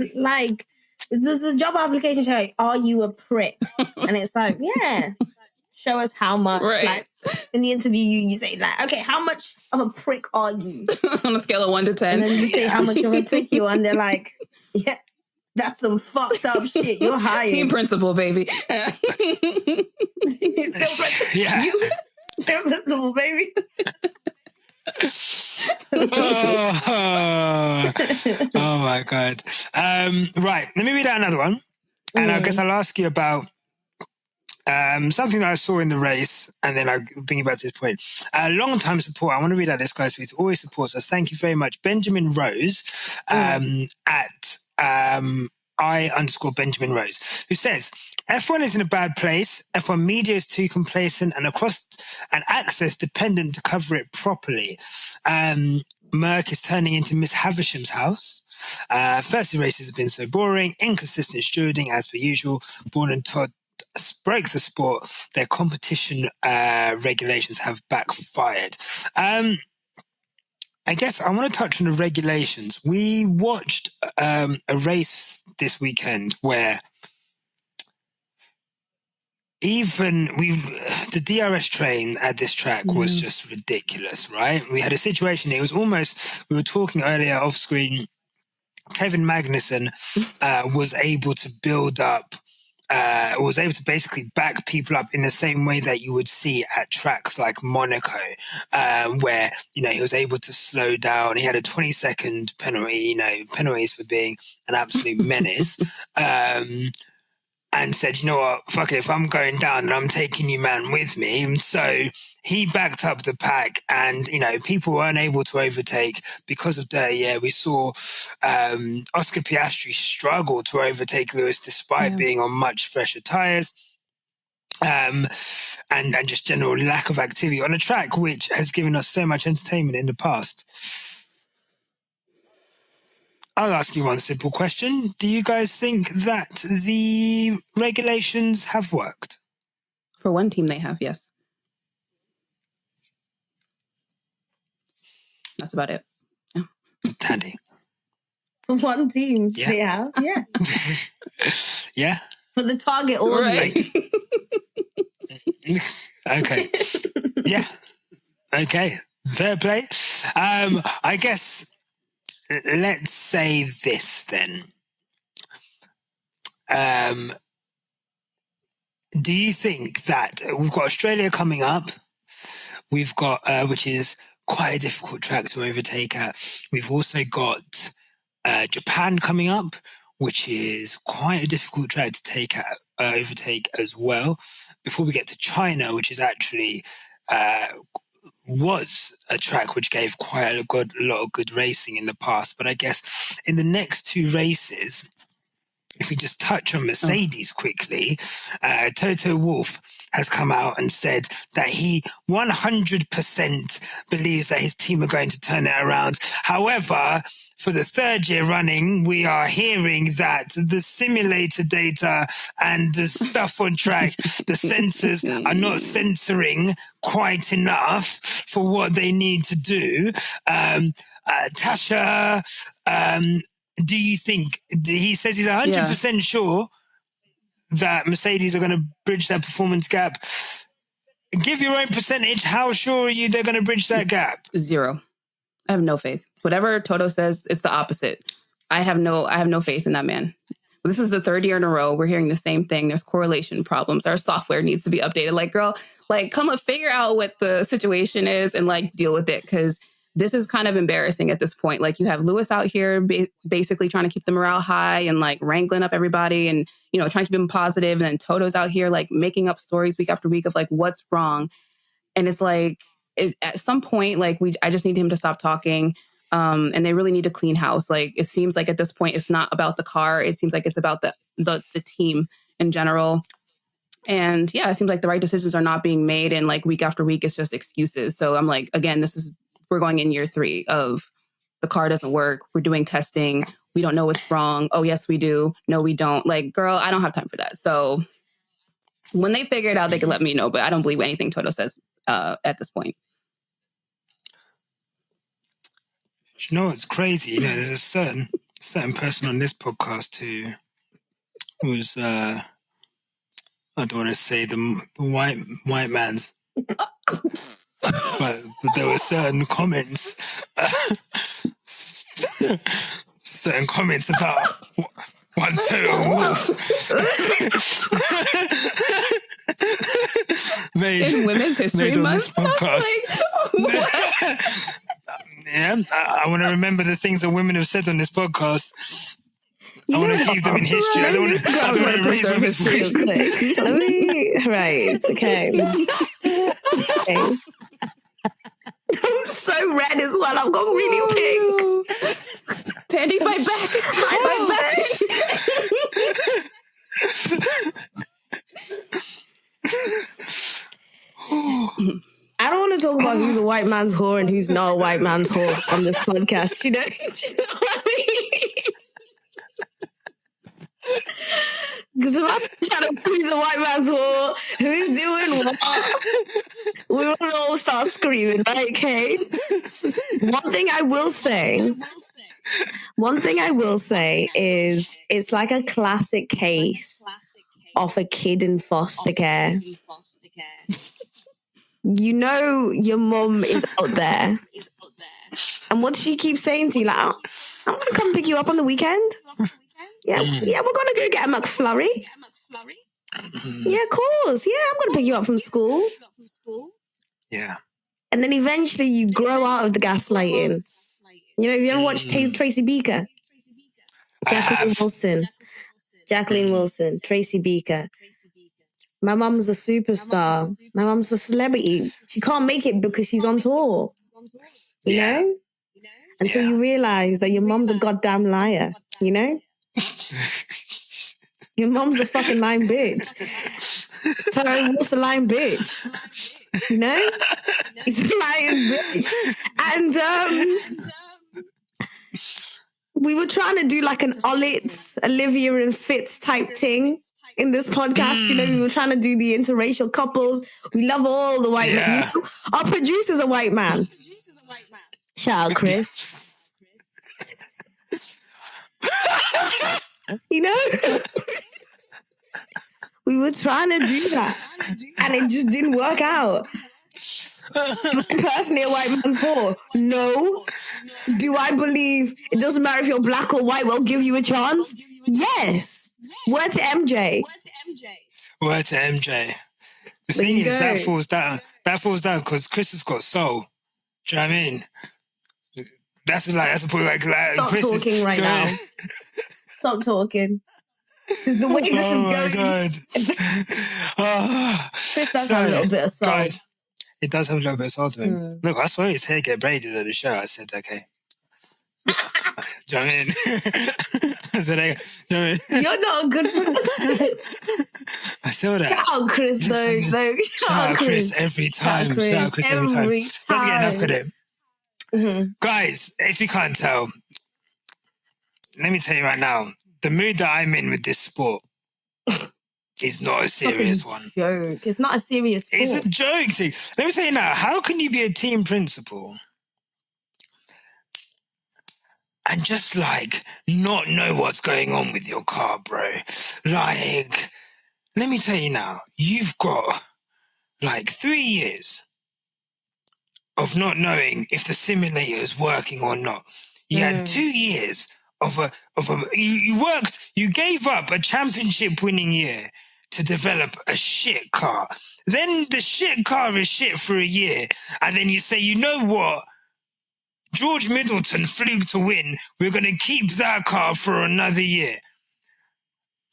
there's a job application tell you, are you a prick? And it's like, yeah, show us how much. Right. Like in the interview, you say like, okay, how much of a prick are you? On a scale of 1 to 10. And then you say how much of a prick you are, and they're like, yeah, that's some fucked up shit. You're hired. Team principal, baby. Still principal, baby. Oh my God. Right, let me read out another one. And I guess I'll ask you about something that I saw in the race, and then I'll bring you back to this point. Long-time support. I want to read out this guy's tweet. Always supports us. Thank you very much. Benjamin Rose at I_Benjamin Rose, who says, F1 is in a bad place. F1 media is too complacent and access dependent to cover it properly. Merck is turning into Miss Havisham's house. First, the races have been so boring, inconsistent stewarding as per usual. Bourne and Todd broke the sport. Their competition regulations have backfired. I guess I want to touch on the regulations. We watched a race this weekend where the DRS train at this track was just ridiculous, right? We had a situation, it was almost, we were talking earlier off screen, Kevin Magnussen was able to basically back people up in the same way that you would see at tracks like Monaco, where, he was able to slow down. He had a 20-second penalty, penalties for being an absolute menace. And said, you know what, fuck it, if I'm going down and I'm taking you, man, with me. And so he backed up the pack and, people weren't able to overtake because of dirty air. We saw Oscar Piastri struggle to overtake Lewis despite being on much fresher tyres. And just general lack of activity on a track which has given us so much entertainment in the past. I'll ask you one simple question. Do you guys think that the regulations have worked? For one team, they have, yes. That's about it. Yeah. Thandie. For one team, they have, yeah. Yeah? For the target audience. Okay. Yeah. Okay. Fair play. I guess... Let's say this then. Do you think that we've got Australia coming up? We've got, which is quite a difficult track to overtake at. We've also got Japan coming up, which is quite a difficult track to overtake as well. Before we get to China, which is actually... was a track which gave quite a lot of good racing in the past. But I guess in the next two races, if we just touch on Mercedes quickly, Toto Wolff has come out and said that he 100% believes that his team are going to turn it around. However, for the third year running, we are hearing that the simulator data and the stuff on track, the sensors are not censoring quite enough for what they need to do. Tasha, do you think, he says he's 100% sure that Mercedes are going to bridge that performance gap. Give your own percentage. How sure are you they're going to bridge that gap? 0. I have no faith. Whatever Toto says, it's the opposite. I have no faith in that man. This is the third year in a row. We're hearing the same thing. There's correlation problems. Our software needs to be updated. Like, girl, come up, figure out what the situation is and deal with it. Because this is kind of embarrassing at this point. You have Lewis out here basically trying to keep the morale high and wrangling up everybody and, trying to keep them positive. And then Toto's out here making up stories week after week of what's wrong. And it's at some point, I just need him to stop talking. And they really need to clean house. It seems like at this point, it's not about the car. It seems like it's about the team in general. And yeah, it seems like the right decisions are not being made. And week after week, it's just excuses. So I'm again, we're going in year 3 of the car doesn't work. We're doing testing. We don't know what's wrong. Oh, yes, we do. No, we don't. Girl, I don't have time for that. So when they figure it out, they can let me know. But I don't believe anything Toto says at this point. You know what's crazy? There's a certain person on this podcast who was I don't want to say the white man's, but there were certain comments, about one Toto Wolff made in Women's History Month. Yeah, I want to remember the things that women have said on this podcast. I want to keep them in history. I don't want to erase women's voice. Let me, right, okay. Okay. I'm so red as well. I've gone really pink. No. Thandie, fight back. Fight back. I don't want to talk about who's a white man's whore and who's not a white man's whore on this podcast. You know what I mean? Because if I try to who's a white man's whore, who's doing what, we will all start screaming, right? Okay. One thing I will say is it's like a classic case of a kid in foster care. You know your mum is out there. And what does she keep saying to you? Like, oh, I'm going to come pick you up on the weekend. Yeah, we're going to go get a McFlurry. Yeah, of course. Yeah, I'm going to pick you up from school. Yeah. And then eventually you grow out of the gaslighting. You know, have you ever watched Tracy Beaker? Jacqueline Wilson, Tracy Beaker. My mum's a superstar. My mum's a celebrity. She can't make it because she's on tour. You know? Until you realize that your mum's a goddamn liar. You know? Your mum's a fucking lying bitch. Sorry, what's a lying bitch? You know? It's a lying bitch. And we were trying to do like an Olivia and Fitz type thing in this podcast. You know, we were trying to do the interracial couples. We love all the white men. You know? Our producer's a white man. Shout out, Chris. You know? We were trying to do that. And it just didn't work out. Am I personally a white man's whore? No. Do I believe it doesn't matter if you're black or white, we'll give you a chance? Yes. Word to MJ. Word to MJ. The thing is, that falls down because Chris has got soul. Do you know what I mean? That's a point. Like Stop Chris talking is right now. Stop talking. Because the way this is going. Chris does have a little bit of soul. Guys, it does have a little bit of soul to him. Look, I saw his hair get braided at the show. I said, okay. Do you know what I mean? I said, do you know what I mean? You're not a good person. I saw that. Shout out Chris, though. Shout out Chris every time. Shout out Chris every time. Doesn't get enough credit. Guys, if you can't tell, let me tell you right now, the mood that I'm in with this sport is not a serious one. Joke. It's not a serious sport. It's a joke. See, let me tell you now, how can you be a team principal and just like not know what's going on with your car, bro? Like, let me tell you now, you've got like 3 years of not knowing if the simulator is working or not. You had 2 years you gave up a championship winning year to develop a shit car. Then the shit car is shit for a year. And then you say, you know what? George Middleton flew to win. We're going to keep that car for another year.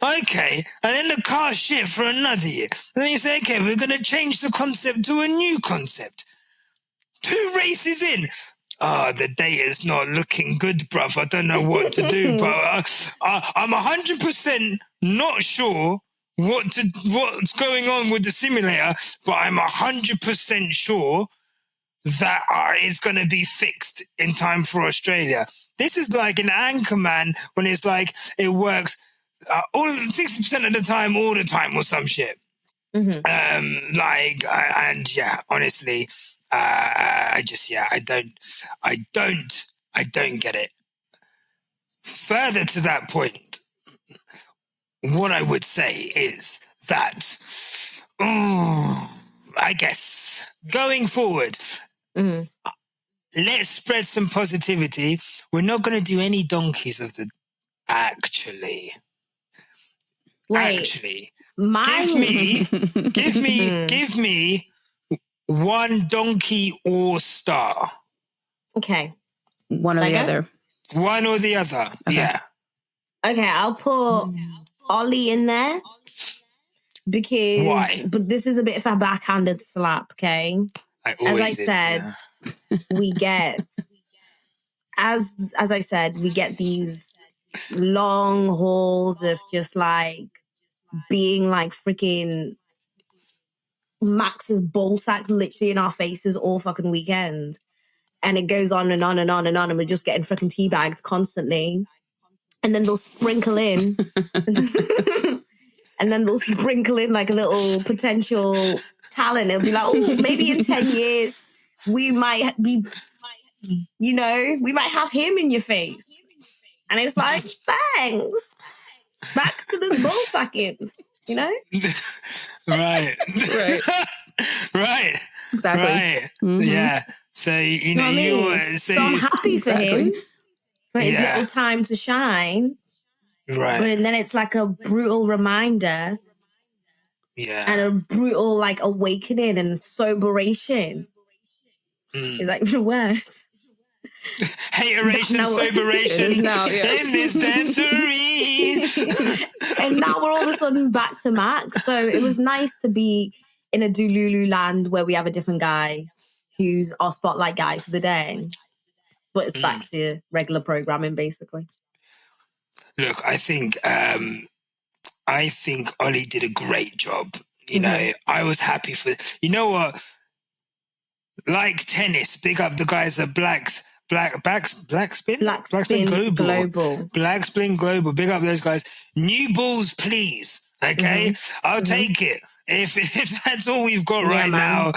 Okay. And then the car's shit for another year. And then you say, okay, we're going to change the concept to a new concept. 2 races in. The data's not looking good, bruv. I don't know what to do, but I'm 100% not sure what's going on with the simulator, but I'm 100% sure that it's going to be fixed in time for Australia. This is like an Anchorman when it's like it works 60% of the time, all the time, or some shit. Honestly, I don't get it. Further to that point, what I would say is that, I guess, going forward, let's spread some positivity. We're not going to do any donkeys of the... Actually, give me one donkey or star. Okay. One or the other. One or the other. Okay. Yeah. Okay, I'll put Ollie in there because Why? but this is a bit of a backhanded slap, okay? As I said, we get as I said, we get these long hauls of just like being like freaking Max's ball sacks literally in our faces all fucking weekend. And it goes on and on and on and on, and we're just getting freaking teabagged constantly. And then they'll sprinkle in and then they'll sprinkle in like a little potential talent. It'll be like, oh, maybe in 10 years we might be, you know, we might have him in your face. And it's like, thanks. Back to the ball sackings, you know? Right. Right. Exactly. Right. Mm-hmm. Yeah. So, you know, what I mean? So I'm happy for him, for his little time to shine. Right. But then it's like a brutal reminder. Yeah. And a brutal like awakening and soberation. Is like the word. Hateration, soberation in this dancery. And now we're all of a sudden back to Max. So it was nice to be in a Dululu land where we have a different guy who's our spotlight guy for the day. But it's back to regular programming, basically. Look, I think Ollie did a great job. You know, I was happy for. You know what? Like tennis, big up the guys at Black Spin Global. Black Spin Global. Big up those guys. New balls, please. Okay, I'll take it. If that's all we've got right now,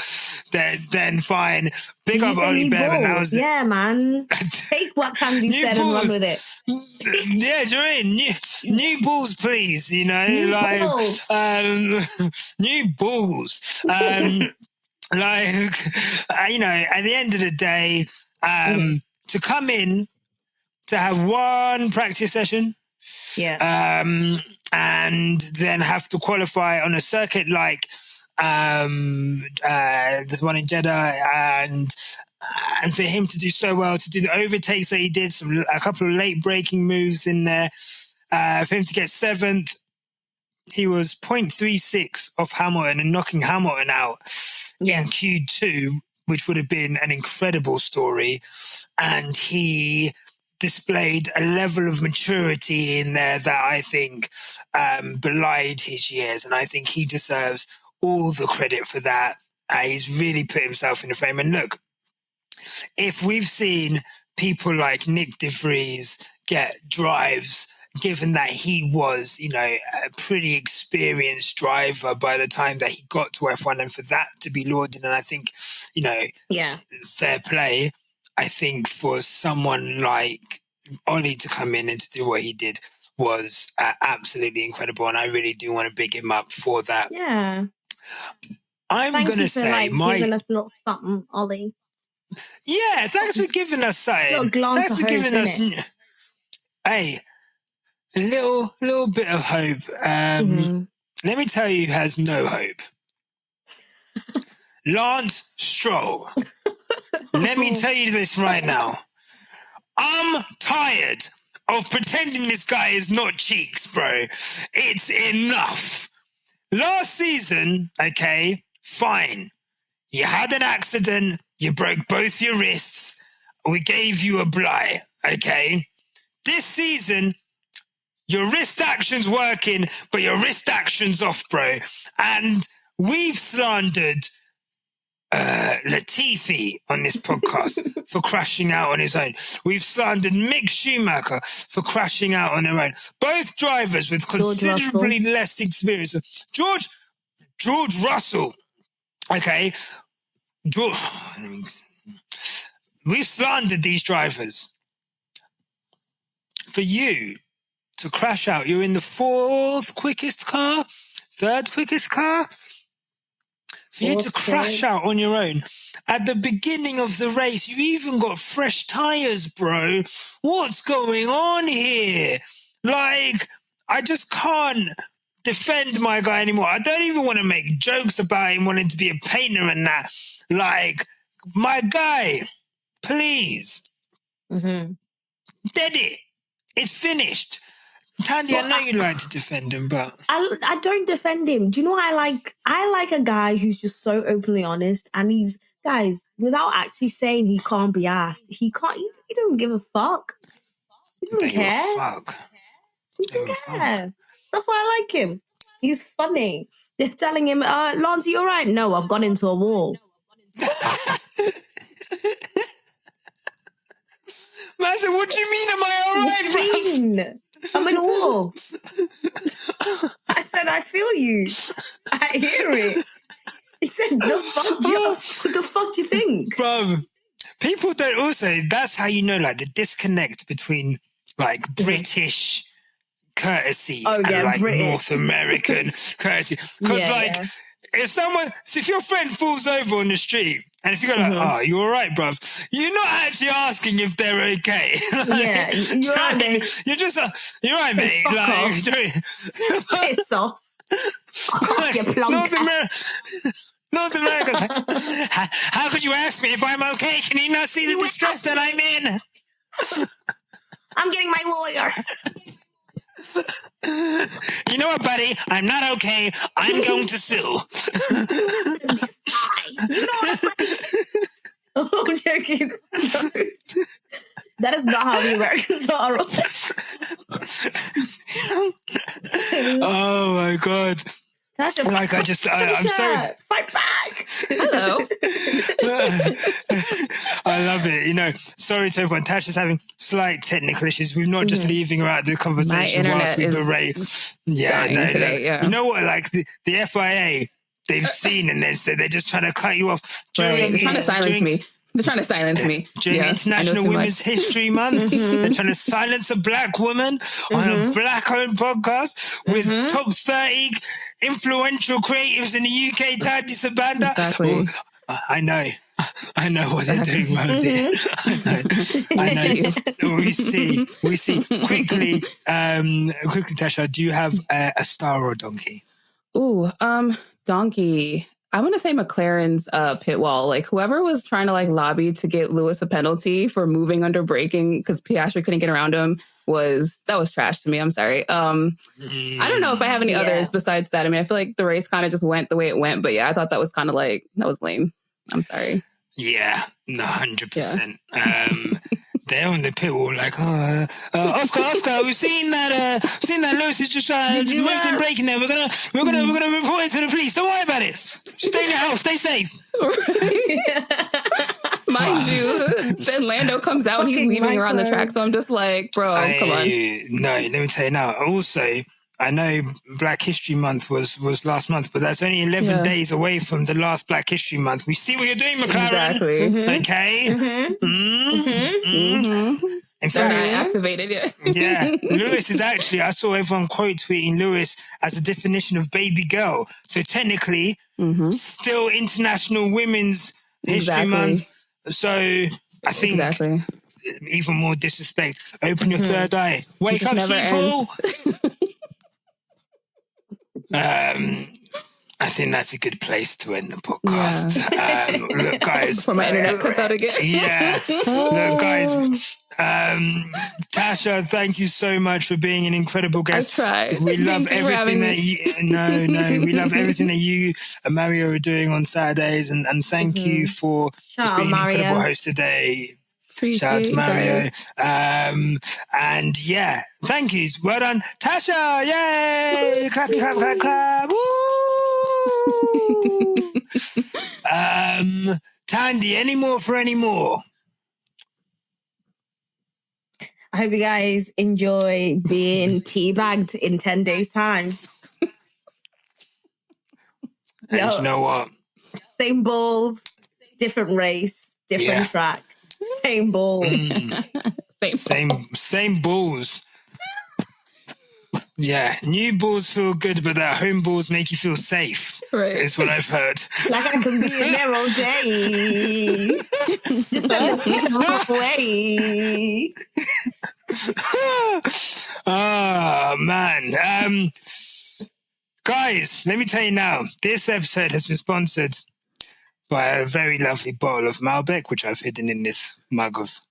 then fine. Big up Ollie Bevan. That was man. Take what Thandie said and run with it. Yeah, do you know, new balls, please. You know, new balls. Like, you know, at the end of the day, to come in to have one practice session, and then have to qualify on a circuit like this one in Jeddah, and for him to do so well, to do the overtakes that he did, a couple of late braking moves in there, for him to get 7th, he was 0.36 off Hamilton and knocking Hamilton out in Q2, which would have been an incredible story. And he displayed a level of maturity in there that I think belied his years. And I think he deserves all the credit for that. He's really put himself in the frame. And look, if we've seen people like Nick De Vries get drives, given that he was, you know, a pretty experienced driver by the time that he got to F1, and for that to be lauded, and I think, you know, fair play. I think for someone like Ollie to come in and to do what he did was absolutely incredible, and I really do want to big him up for that. Yeah. I'm going to say giving us a little something, Ollie. Yeah, thanks for giving us something. Thanks for giving us... Hey, a little bit of hope. Let me tell you who has no hope. Lance Stroll. Let me tell you this right now. I'm tired of pretending this guy is not cheeks, bro. It's enough. Last season, okay, fine. You had an accident. You broke both your wrists. We gave you a bly, okay? This season, your wrist action's working, but your wrist action's off, bro. And we've slandered Latifi on this podcast for crashing out on his own. We've slandered Mick Schumacher for crashing out on their own. Both drivers with considerably less experience. George Russell, okay? We've slandered these drivers. For you to crash out, you're in the 4th quickest car, 3rd quickest car. For you to crash out on your own at the beginning of the race, you've even got fresh tyres, bro. What's going on here? Like, I just can't defend my guy anymore. I don't even want to make jokes about him wanting to be a painter and that. Like, my guy, please. Dead it. It's finished. Thandie, I know you like to defend him, but I don't defend him. Do you know what I like? I like a guy who's just so openly honest, and he's guys without actually saying he can't be asked. He can't. He doesn't give a fuck. He doesn't they give a care. fuck. He doesn't care. That's why I like him. He's funny. They're telling him, Lance, are you all right? No, I've gone into a wall. Man said, what do you mean, am I all What right, do bro? you mean? I'm in a wall. I said, I feel you. I hear it. He said, what the fuck do you think? Bro, people don't also, that's how you know, like, the disconnect between, like, British courtesy and, like, British. North American courtesy. Because, if your friend falls over on the street, and if you go like, oh, you all right, bruv? You're not actually asking if they're okay. Yeah, you're right, mate. You're just, you're right, mate. Fuck like, off. Piss off. Fuck off, you plonker. North America's like, how could you ask me if I'm okay? Can you not see the distress that I'm in? I'm getting my lawyer. You know what, buddy? I'm not okay. I'm going to sue. This guy. You know what, buddy? Oh, I'm joking. That is not how the Americans are. Oh my God. Tasha, like I'm so fight back. Hello. I love it. You know, sorry to everyone. Tasha's having slight technical issues. We're not just leaving her out of the conversation whilst we berate. Yeah, no, today, yeah. You know what? Like the FIA, they've seen and they said they're just trying to cut you off. They're trying to silence me. They're trying to silence me. During International Women's History Month, they're trying to silence a black woman on a black-owned podcast with top 30 influential creatives in the UK, Thandie Sabanda. Exactly. I know what they're doing around here. I know. We see. Quickly, Tasha, do you have a star or a donkey? Ooh, donkey. I want to say McLaren's pit wall. Like whoever was trying to like lobby to get Lewis a penalty for moving under braking because Piastri couldn't get around him that was trash to me. I'm sorry. I don't know if I have any others besides that. I mean, I feel like the race kind of just went the way it went, but yeah, I thought that was kind of like, that was lame. I'm sorry. Yeah, 100%. They're on the pit wall like, Oscar, we've seen that Lewis is just trying to move in braking there. We're gonna report it to the police. Don't worry about it. Stay in your house. Stay safe. Mind you, then Lando comes out and he's weaving around the track. So I'm just like, bro, come on. No, let me tell you now. Also, I know Black History Month was last month, but that's only 11 days away from the last Black History Month. We see what you're doing, McLaren. Exactly. Okay. In fact, they're not activated yet. Yeah, Lewis is actually, I saw everyone quote tweeting Lewis as a definition of baby girl. So technically, still International Women's History Month. So I think even more disrespect. Open your third eye. Wake up, people. I think that's a good place to end the podcast. Look, guys. Before my internet cuts out again. Yeah. Look, guys. Tasha, thank you so much for being an incredible guest. I tried. We love everything that you. We love everything that you and Mario are doing on Saturdays, and thank you for just being an incredible host today. Shout out to Mario. And yeah, thank you. Well done, Tasha. Yay! Clap, clap, clap, clap. Woo! Thandie, any more for any more? I hope you guys enjoy being teabagged in 10 days' time. And you know what? Same balls, different race, different track. Same balls. Same balls. Yeah, new balls feel good, but that home balls make you feel safe. Right. Is what I've heard. Like I can be in there all day. Just send the people away. Oh, man. Guys, let me tell you now, this episode has been sponsored by a very lovely bottle of Malbec, which I've hidden in this mug of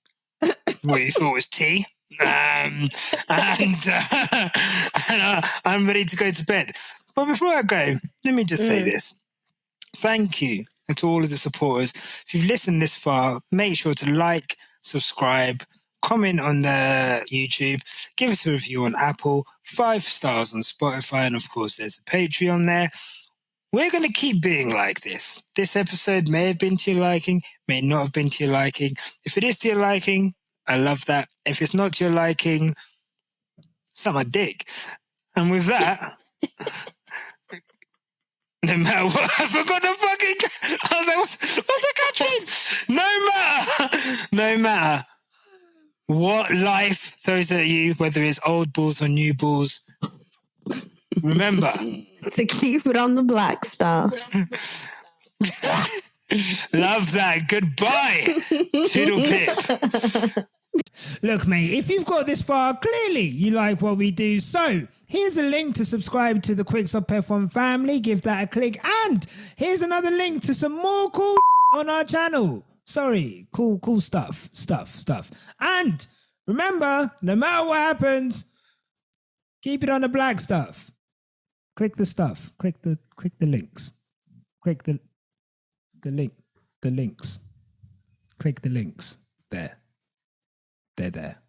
what you thought was tea. and I'm ready to go to bed. But before I go, let me just say this. Thank you to all of the supporters. If you've listened this far, make sure to like, subscribe, comment on the YouTube, give us a review on Apple, 5 stars on Spotify, and of course there's a Patreon there. We're going to keep being like this. This episode may have been to your liking, may not have been to your liking. If it is to your liking, I love that. If it's not to your liking, suck my dick. And with that, no matter what, I forgot the fucking. I was like, what's the catchphrase? No matter what life throws at you, whether it's old balls or new balls, remember to keep it on the black stuff. Love that. Goodbye. Toodle pip. Look, mate, if you've got this far, clearly you like what we do. So here's a link to subscribe to the Quicks Up F1 family. Give that a click. And here's another link to some more cool on our channel. Sorry, cool stuff. And remember, no matter what happens, keep it on the black stuff. Click the stuff. Click the links. Click the links. Click the links. There. They're there.